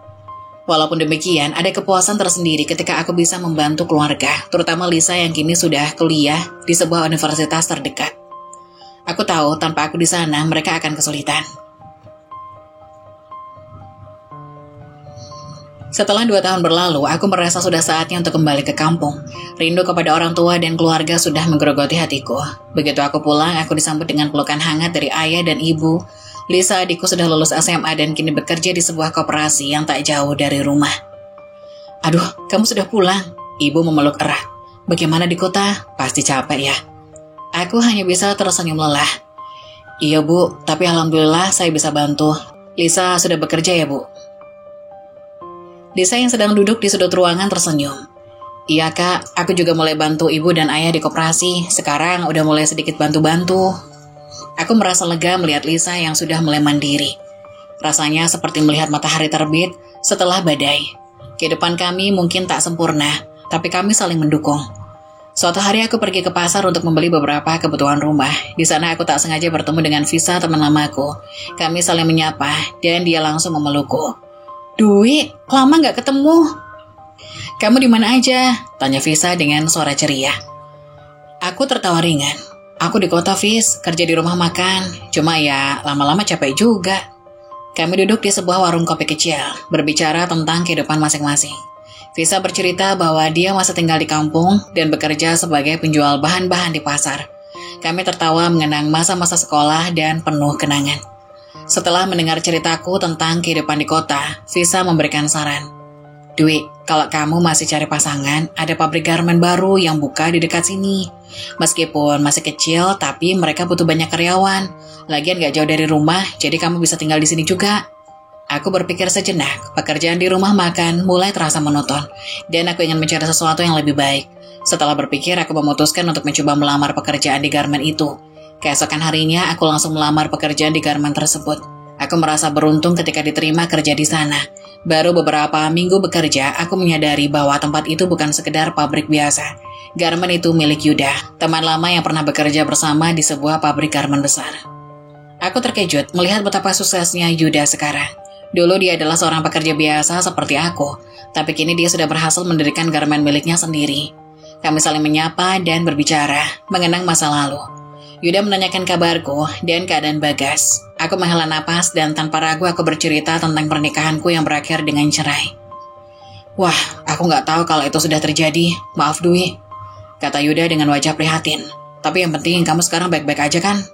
Walaupun demikian, ada kepuasan tersendiri ketika aku bisa membantu keluarga, terutama Lisa yang kini sudah kuliah di sebuah universitas terdekat. Aku tahu tanpa aku di sana, mereka akan kesulitan. Setelah 2 tahun berlalu, aku merasa sudah saatnya untuk kembali ke kampung. Rindu kepada orang tua dan keluarga sudah menggerogoti hatiku. Begitu aku pulang, aku disambut dengan pelukan hangat dari ayah dan ibu. Lisa adikku sudah lulus SMA dan kini bekerja di sebuah koperasi yang tak jauh dari rumah. Aduh, kamu sudah pulang? Ibu memeluk erat. Bagaimana di kota? Pasti capek ya? Aku hanya bisa tersenyum lelah. Iya bu, tapi alhamdulillah saya bisa bantu. Lisa sudah bekerja ya bu? Lisa yang sedang duduk di sudut ruangan tersenyum. Iya kak, aku juga mulai bantu ibu dan ayah di koperasi. Sekarang udah mulai sedikit bantu-bantu. Aku merasa lega melihat Lisa yang sudah mulai mandiri. Rasanya seperti melihat matahari terbit setelah badai. Kehidupan kami mungkin tak sempurna, tapi kami saling mendukung. Suatu hari aku pergi ke pasar untuk membeli beberapa kebutuhan rumah. Di sana aku tak sengaja bertemu dengan Visa, teman lamaku. Kami saling menyapa, dan dia langsung memelukku. Dwi, lama gak ketemu? Kamu di mana aja? Tanya Visa dengan suara ceria. Aku tertawa ringan. Aku di kota, Vis, kerja di rumah makan. Cuma ya, lama-lama capek juga. Kami duduk di sebuah warung kopi kecil, berbicara tentang kehidupan masing-masing. Visa bercerita bahwa dia masih tinggal di kampung dan bekerja sebagai penjual bahan-bahan di pasar. Kami tertawa mengenang masa-masa sekolah dan penuh kenangan. Setelah mendengar ceritaku tentang kehidupan di kota, Visa memberikan saran. Dwi, kalau kamu masih cari pasangan, ada pabrik garmen baru yang buka di dekat sini. Meskipun masih kecil, tapi mereka butuh banyak karyawan. Lagian gak jauh dari rumah, jadi kamu bisa tinggal di sini juga. Aku berpikir sejenak, pekerjaan di rumah makan mulai terasa monoton, dan aku ingin mencari sesuatu yang lebih baik. Setelah berpikir, aku memutuskan untuk mencoba melamar pekerjaan di garmen itu. Keesokan harinya, aku langsung melamar pekerjaan di garmen tersebut. Aku merasa beruntung ketika diterima kerja di sana. Baru beberapa minggu bekerja, aku menyadari bahwa tempat itu bukan sekedar pabrik biasa. Garmen itu milik Yuda, teman lama yang pernah bekerja bersama di sebuah pabrik garmen besar. Aku terkejut melihat betapa suksesnya Yuda sekarang. Dulu dia adalah seorang pekerja biasa seperti aku, tapi kini dia sudah berhasil mendirikan garmen miliknya sendiri. Kami saling menyapa dan berbicara, mengenang masa lalu. Yuda menanyakan kabarku dan keadaan Bagas. Aku menghela napas dan tanpa ragu aku bercerita tentang pernikahanku yang berakhir dengan cerai. Wah, aku nggak tahu kalau itu sudah terjadi. Maaf Dwi, kata Yuda dengan wajah prihatin. Tapi yang penting kamu sekarang baik-baik aja kan?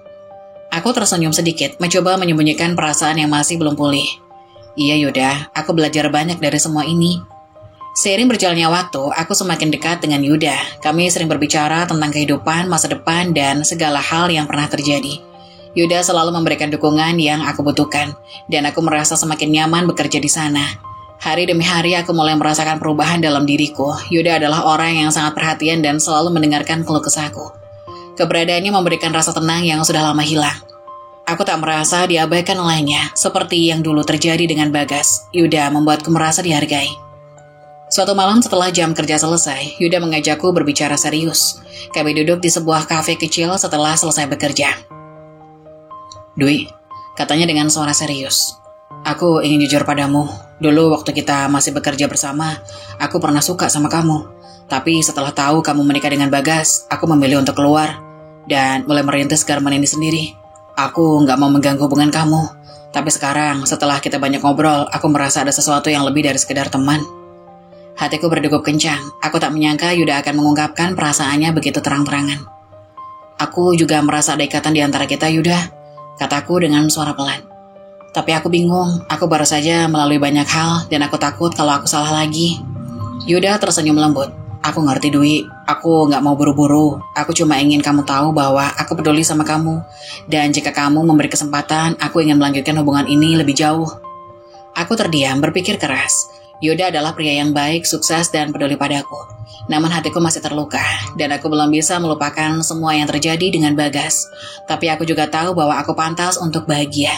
Aku tersenyum sedikit, mencoba menyembunyikan perasaan yang masih belum pulih. Iya Yuda, aku belajar banyak dari semua ini. Seiring berjalannya waktu, aku semakin dekat dengan Yuda. Kami sering berbicara tentang kehidupan, masa depan, dan segala hal yang pernah terjadi. Yuda selalu memberikan dukungan yang aku butuhkan, dan aku merasa semakin nyaman bekerja di sana. Hari demi hari aku mulai merasakan perubahan dalam diriku. Yuda adalah orang yang sangat perhatian dan selalu mendengarkan keluh kesahku. Keberadaannya memberikan rasa tenang yang sudah lama hilang. Aku tak merasa diabaikan olehnya, seperti yang dulu terjadi dengan Bagas. Yuda membuatku merasa dihargai. Suatu malam setelah jam kerja selesai, Yuda mengajakku berbicara serius. Kami duduk di sebuah kafe kecil setelah selesai bekerja. Dwi, katanya dengan suara serius, aku ingin jujur padamu. Dulu waktu kita masih bekerja bersama, aku pernah suka sama kamu. Tapi setelah tahu kamu menikah dengan Bagas, aku memilih untuk keluar dan mulai merintis garmen ini sendiri. Aku nggak mau mengganggu hubungan kamu. Tapi sekarang, setelah kita banyak ngobrol, aku merasa ada sesuatu yang lebih dari sekedar teman. Hatiku berdegup kencang. Aku tak menyangka Yuda akan mengungkapkan perasaannya begitu terang-terangan. Aku juga merasa ada ikatan di antara kita, Yuda, kataku dengan suara pelan. Tapi aku bingung, aku baru saja melalui banyak hal dan aku takut kalau aku salah lagi. Yuda tersenyum lembut. Aku ngerti, Dwi. Aku gak mau buru-buru. Aku cuma ingin kamu tahu bahwa aku peduli sama kamu. Dan jika kamu memberi kesempatan, aku ingin melanjutkan hubungan ini lebih jauh. Aku terdiam, berpikir keras. Yuda adalah pria yang baik, sukses, dan peduli padaku. Namun hatiku masih terluka, dan aku belum bisa melupakan semua yang terjadi dengan Bagas. Tapi aku juga tahu bahwa aku pantas untuk bahagia.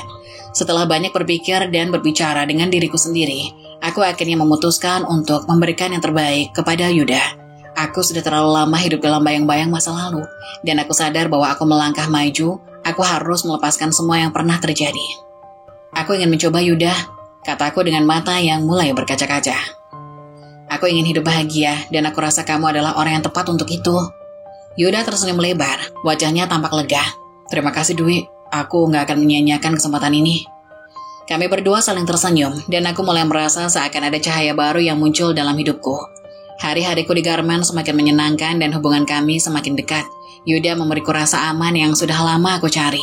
Setelah banyak berpikir dan berbicara dengan diriku sendiri, aku akhirnya memutuskan untuk memberikan yang terbaik kepada Yuda. Aku sudah terlalu lama hidup dalam bayang-bayang masa lalu, dan aku sadar bahwa aku melangkah maju, aku harus melepaskan semua yang pernah terjadi. Aku ingin mencoba, Yuda, kataku dengan mata yang mulai berkaca-kaca. Aku ingin hidup bahagia, dan aku rasa kamu adalah orang yang tepat untuk itu. Yuda tersenyum lebar, wajahnya tampak lega. Terima kasih, Dwi. Aku gak akan menyia-nyiakan kesempatan ini. Kami berdua saling tersenyum, dan aku mulai merasa seakan ada cahaya baru yang muncul dalam hidupku. Hari-hariku di Garmen semakin menyenangkan dan hubungan kami semakin dekat. Yuda memberiku rasa aman yang sudah lama aku cari.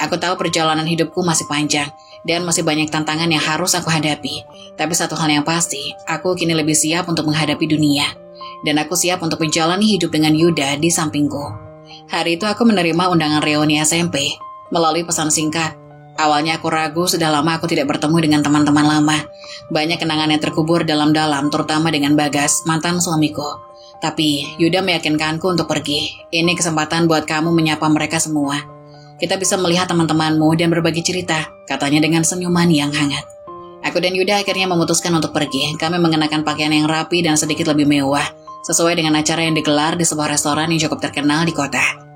Aku tahu perjalanan hidupku masih panjang, dan masih banyak tantangan yang harus aku hadapi. Tapi satu hal yang pasti, aku kini lebih siap untuk menghadapi dunia. Dan aku siap untuk menjalani hidup dengan Yuda di sampingku. Hari itu aku menerima undangan reuni SMP. Melalui pesan singkat. Awalnya aku ragu, sudah lama aku tidak bertemu dengan teman-teman lama. Banyak kenangan yang terkubur dalam-dalam, terutama dengan Bagas, mantan suamiku. Tapi Yuda meyakinkanku untuk pergi. Ini kesempatan buat kamu menyapa mereka semua. Kita bisa melihat teman-temanmu dan berbagi cerita, katanya dengan senyuman yang hangat. Aku dan Yuda akhirnya memutuskan untuk pergi. Kami mengenakan pakaian yang rapi dan sedikit lebih mewah, sesuai dengan acara yang digelar di sebuah restoran yang cukup terkenal di kota.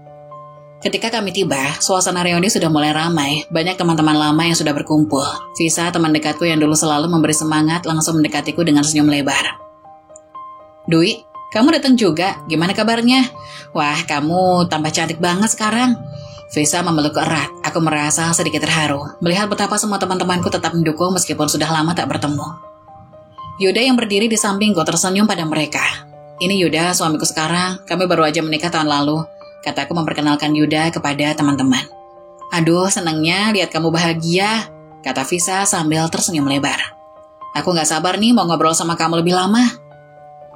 Ketika kami tiba, suasana reuni sudah mulai ramai. Banyak teman-teman lama yang sudah berkumpul. Visa, teman dekatku yang dulu selalu memberi semangat, langsung mendekatiku dengan senyum lebar. Dwi, kamu datang juga? Gimana kabarnya? Wah, kamu tambah cantik banget sekarang. Visa memelukku erat. Aku merasa sedikit terharu melihat betapa semua teman-temanku tetap mendukung meskipun sudah lama tak bertemu. Yuda yang berdiri di sampingku tersenyum pada mereka. Ini Yuda, suamiku sekarang. Kami baru aja menikah tahun lalu. Kataku memperkenalkan Yuda kepada teman-teman. Aduh, senangnya lihat kamu bahagia, kata Visa sambil tersenyum lebar. Aku gak sabar nih mau ngobrol sama kamu lebih lama.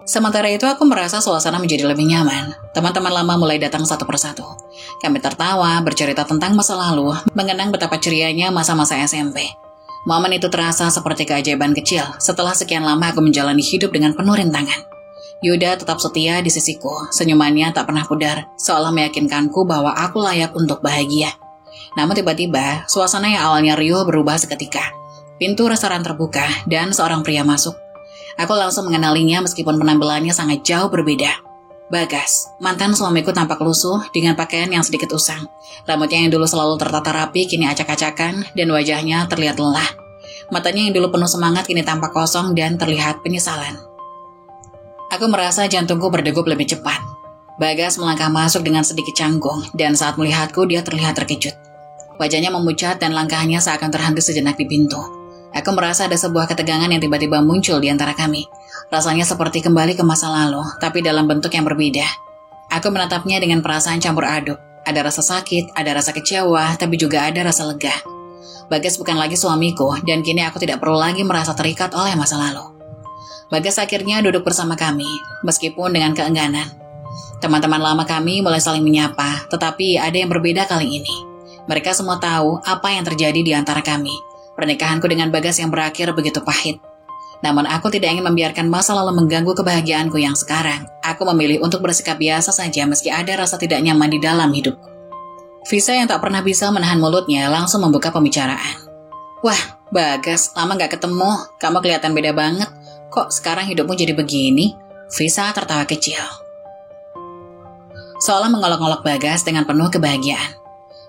Sementara itu aku merasa suasana menjadi lebih nyaman. Teman-teman lama mulai datang satu persatu. Kami tertawa, bercerita tentang masa lalu, mengenang betapa cerianya masa-masa SMP. Momen itu terasa seperti keajaiban kecil. Setelah sekian lama aku menjalani hidup dengan penuh rintangan. Yuda tetap setia di sisiku, senyumannya tak pernah pudar, seolah meyakinkanku bahwa aku layak untuk bahagia. Namun tiba-tiba, suasana yang awalnya riuh berubah seketika. Pintu restoran terbuka, dan seorang pria masuk. Aku langsung mengenalinya meskipun penampilannya sangat jauh berbeda. Bagas, mantan suamiku tampak lusuh dengan pakaian yang sedikit usang. Rambutnya yang dulu selalu tertata rapi, kini acak-acakan, dan wajahnya terlihat lelah. Matanya yang dulu penuh semangat, kini tampak kosong dan terlihat penyesalan. Aku merasa jantungku berdegup lebih cepat. Bagas melangkah masuk dengan sedikit canggung, dan saat melihatku dia terlihat terkejut. Wajahnya memucat dan langkahnya seakan terhenti sejenak di pintu. Aku merasa ada sebuah ketegangan yang tiba-tiba muncul di antara kami. Rasanya seperti kembali ke masa lalu, tapi dalam bentuk yang berbeda. Aku menatapnya dengan perasaan campur aduk. Ada rasa sakit, ada rasa kecewa, tapi juga ada rasa lega. Bagas bukan lagi suamiku, dan kini aku tidak perlu lagi merasa terikat oleh masa lalu. Bagas akhirnya duduk bersama kami, meskipun dengan keengganan. Teman-teman lama kami mulai saling menyapa, tetapi ada yang berbeda kali ini. Mereka semua tahu apa yang terjadi di antara kami. Pernikahanku dengan Bagas yang berakhir begitu pahit. Namun aku tidak ingin membiarkan masa lalu mengganggu kebahagiaanku yang sekarang. Aku memilih untuk bersikap biasa saja meski ada rasa tidak nyaman di dalam hidupku. Visa yang tak pernah bisa menahan mulutnya langsung membuka pembicaraan. Wah, Bagas, lama gak ketemu. Kamu kelihatan beda banget. Kok sekarang hidupmu jadi begini? Visa tertawa kecil. Seolah mengolok-olok Bagas dengan penuh kebahagiaan.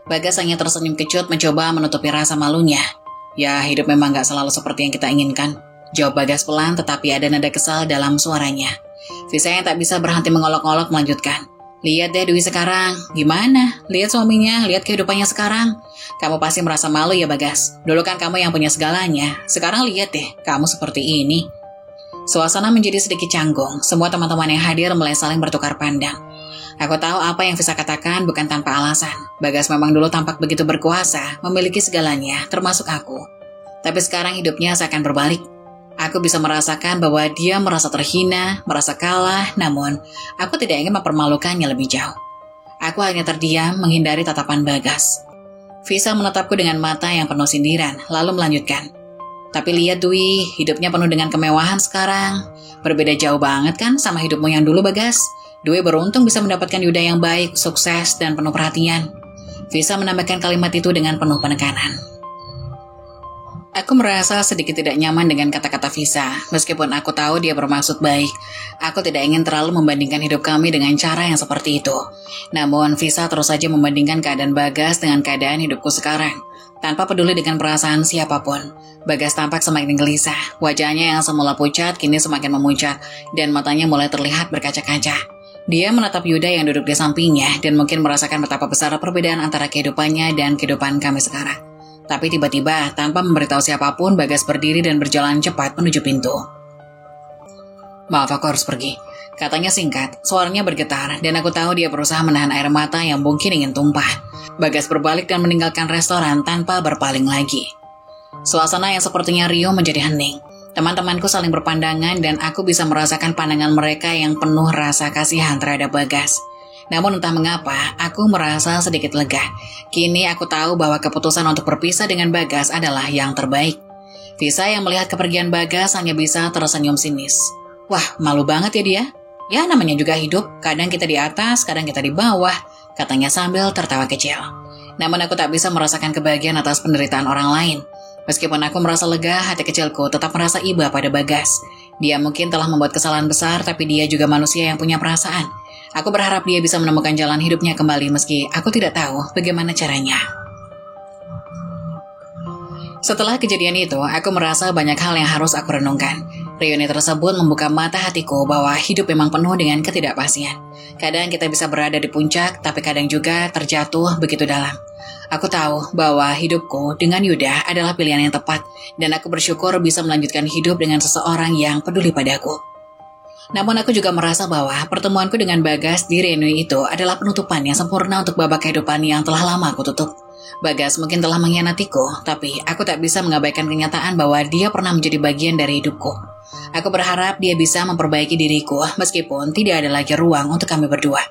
Bagas hanya tersenyum kecut mencoba menutupi rasa malunya. Ya, hidup memang gak selalu seperti yang kita inginkan. Jawab Bagas pelan tetapi ada nada kesal dalam suaranya. Visa yang tak bisa berhenti mengolok-olok melanjutkan. Lihat deh Dwi sekarang, gimana? Lihat suaminya, lihat kehidupannya sekarang. Kamu pasti merasa malu ya Bagas. Dulu kan kamu yang punya segalanya. Sekarang lihat deh, kamu seperti ini. Suasana menjadi sedikit canggung. Semua teman-teman yang hadir mulai saling bertukar pandang. Aku tahu apa yang Visa katakan bukan tanpa alasan. Bagas memang dulu tampak begitu berkuasa, memiliki segalanya, termasuk aku. Tapi sekarang hidupnya seakan berbalik. Aku bisa merasakan bahwa dia merasa terhina, merasa kalah, namun aku tidak ingin mempermalukannya lebih jauh. Aku hanya terdiam menghindari tatapan Bagas. Visa menatapku dengan mata yang penuh sindiran, lalu melanjutkan. Tapi lihat Dwi, hidupnya penuh dengan kemewahan sekarang. Berbeda jauh banget kan sama hidupmu yang dulu Bagas. Dwi beruntung bisa mendapatkan Yuda yang baik, sukses, dan penuh perhatian. Visa menambahkan kalimat itu dengan penuh penekanan. Aku merasa sedikit tidak nyaman dengan kata-kata Visa, meskipun aku tahu dia bermaksud baik. Aku tidak ingin terlalu membandingkan hidup kami dengan cara yang seperti itu. Namun, Visa terus saja membandingkan keadaan Bagas dengan keadaan hidupku sekarang, tanpa peduli dengan perasaan siapapun. Bagas tampak semakin gelisah, wajahnya yang semula pucat kini semakin memucat, dan matanya mulai terlihat berkaca-kaca. Dia menatap Yuda yang duduk di sampingnya, dan mungkin merasakan betapa besar perbedaan antara kehidupannya dan kehidupan kami sekarang. Tapi tiba-tiba, tanpa memberitahu siapapun, Bagas berdiri dan berjalan cepat menuju pintu. Maaf, aku harus pergi. Katanya singkat, suaranya bergetar, dan aku tahu dia berusaha menahan air mata yang mungkin ingin tumpah. Bagas berbalik dan meninggalkan restoran tanpa berpaling lagi. Suasana yang sepertinya riuh menjadi hening. Teman-temanku saling berpandangan dan aku bisa merasakan pandangan mereka yang penuh rasa kasihan terhadap Bagas. Namun entah mengapa, aku merasa sedikit lega. Kini aku tahu bahwa keputusan untuk berpisah dengan Bagas adalah yang terbaik. Visa yang melihat kepergian Bagas hanya bisa tersenyum sinis. Wah, malu banget ya dia. Ya, namanya juga hidup. Kadang kita di atas, kadang kita di bawah, katanya sambil tertawa kecil. Namun aku tak bisa merasakan kebahagiaan atas penderitaan orang lain. Meskipun aku merasa lega, hati kecilku tetap merasa iba pada Bagas. Dia mungkin telah membuat kesalahan besar, tapi dia juga manusia yang punya perasaan. Aku berharap dia bisa menemukan jalan hidupnya kembali meski aku tidak tahu bagaimana caranya. Setelah kejadian itu, aku merasa banyak hal yang harus aku renungkan. Reuni tersebut membuka mata hatiku bahwa hidup memang penuh dengan ketidakpastian. Kadang kita bisa berada di puncak, tapi kadang juga terjatuh begitu dalam. Aku tahu bahwa hidupku dengan Yuda adalah pilihan yang tepat, dan aku bersyukur bisa melanjutkan hidup dengan seseorang yang peduli padaku. Namun aku juga merasa bahwa pertemuanku dengan Bagas di reuni itu adalah penutupan yang sempurna untuk babak kehidupan yang telah lama aku tutup. Bagas mungkin telah mengkhianatiku, tapi aku tak bisa mengabaikan kenyataan bahwa dia pernah menjadi bagian dari hidupku. Aku berharap dia bisa memperbaiki diriku meskipun tidak ada lagi ruang untuk kami berdua.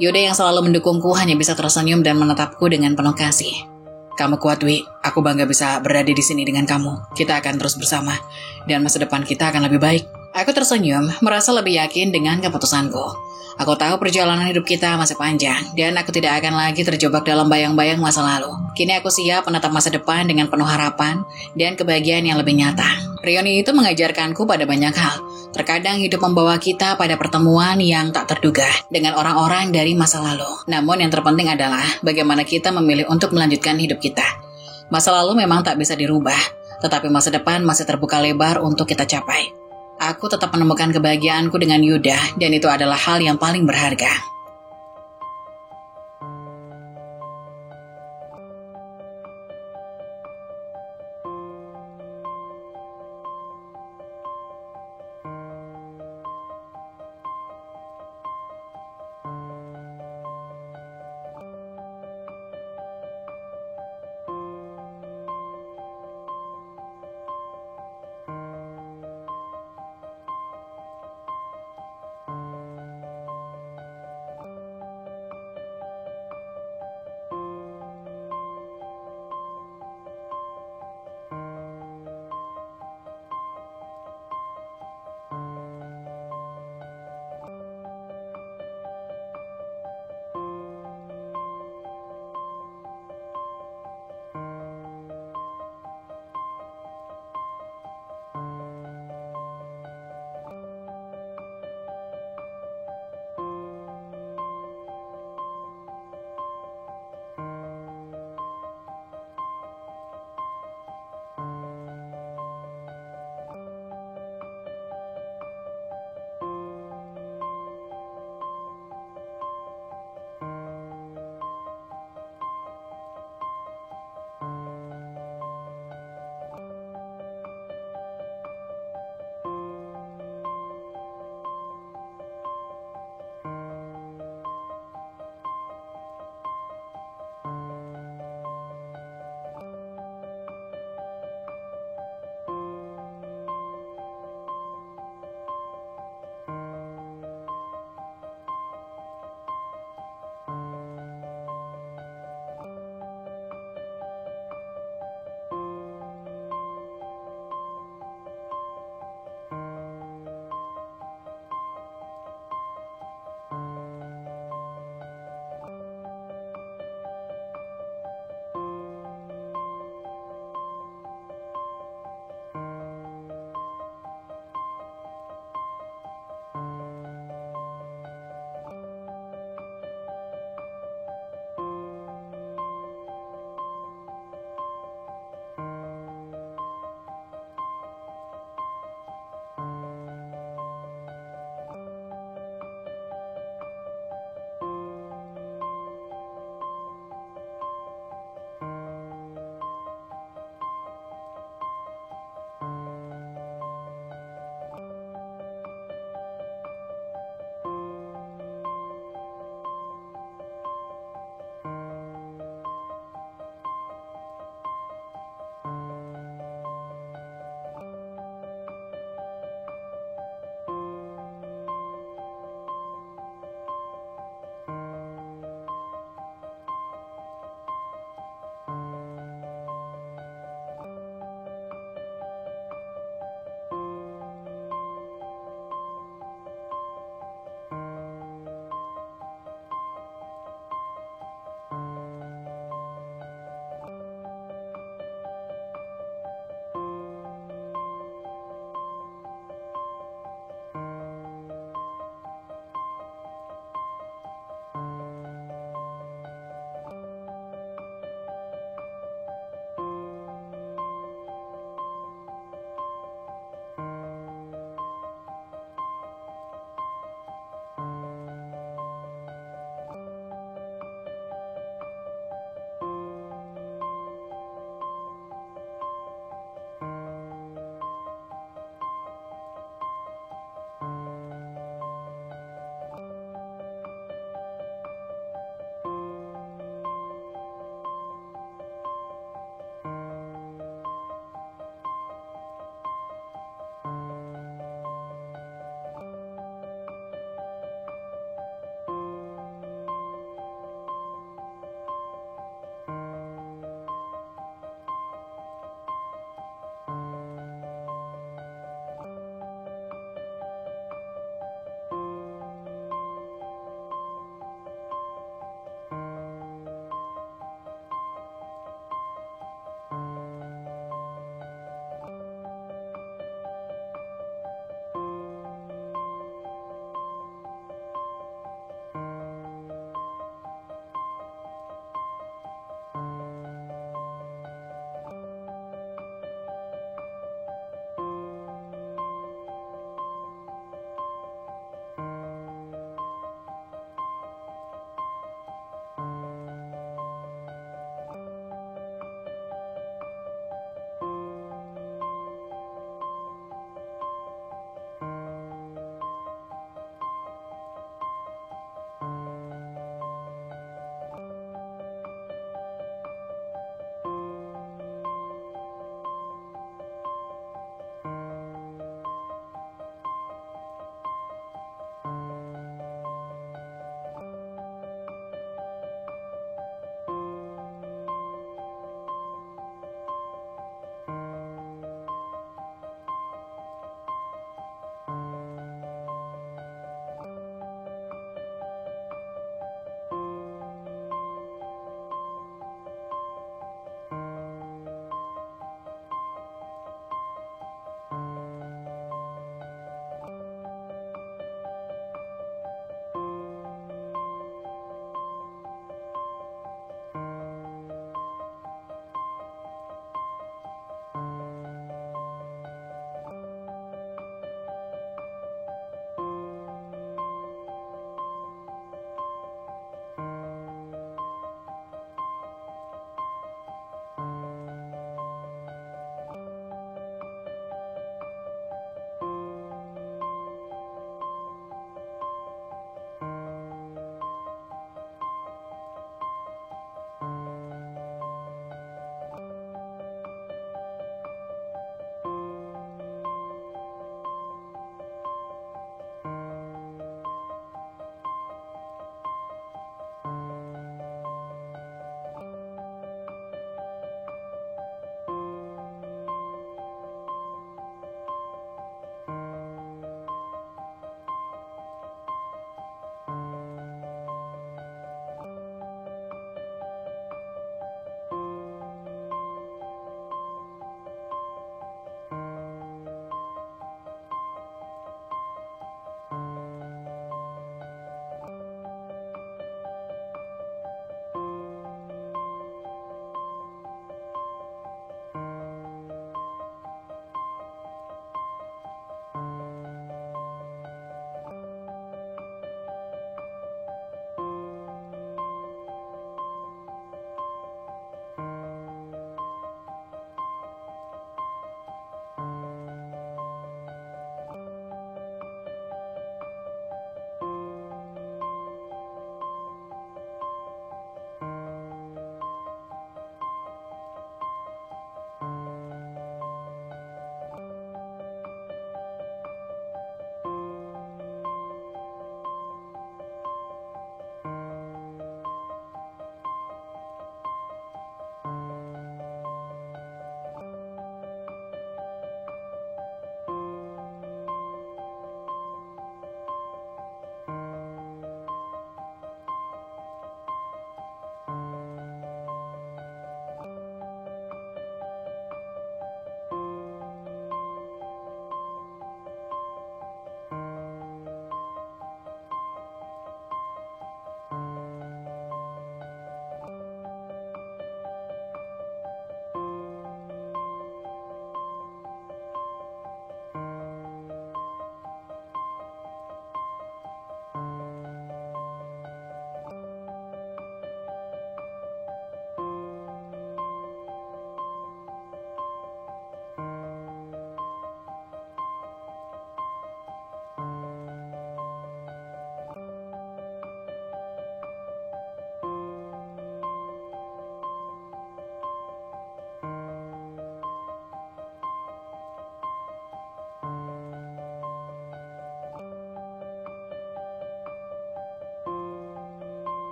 Yuda yang selalu mendukungku hanya bisa tersenyum dan menatapku dengan penuh kasih. Kamu kuat, Wi. Aku bangga bisa berada di sini dengan kamu. Kita akan terus bersama, dan masa depan kita akan lebih baik. Aku tersenyum, merasa lebih yakin dengan keputusanku. Aku tahu perjalanan hidup kita masih panjang, dan aku tidak akan lagi terjebak dalam bayang-bayang masa lalu. Kini aku siap menatap masa depan dengan penuh harapan dan kebahagiaan yang lebih nyata. Reuni itu mengajarkanku pada banyak hal. Terkadang hidup membawa kita pada pertemuan yang tak terduga dengan orang-orang dari masa lalu. Namun yang terpenting adalah bagaimana kita memilih untuk melanjutkan hidup kita. Masa lalu memang tak bisa dirubah, tetapi masa depan masih terbuka lebar untuk kita capai. Aku tetap menemukan kebahagiaanku dengan Yuda, dan itu adalah hal yang paling berharga.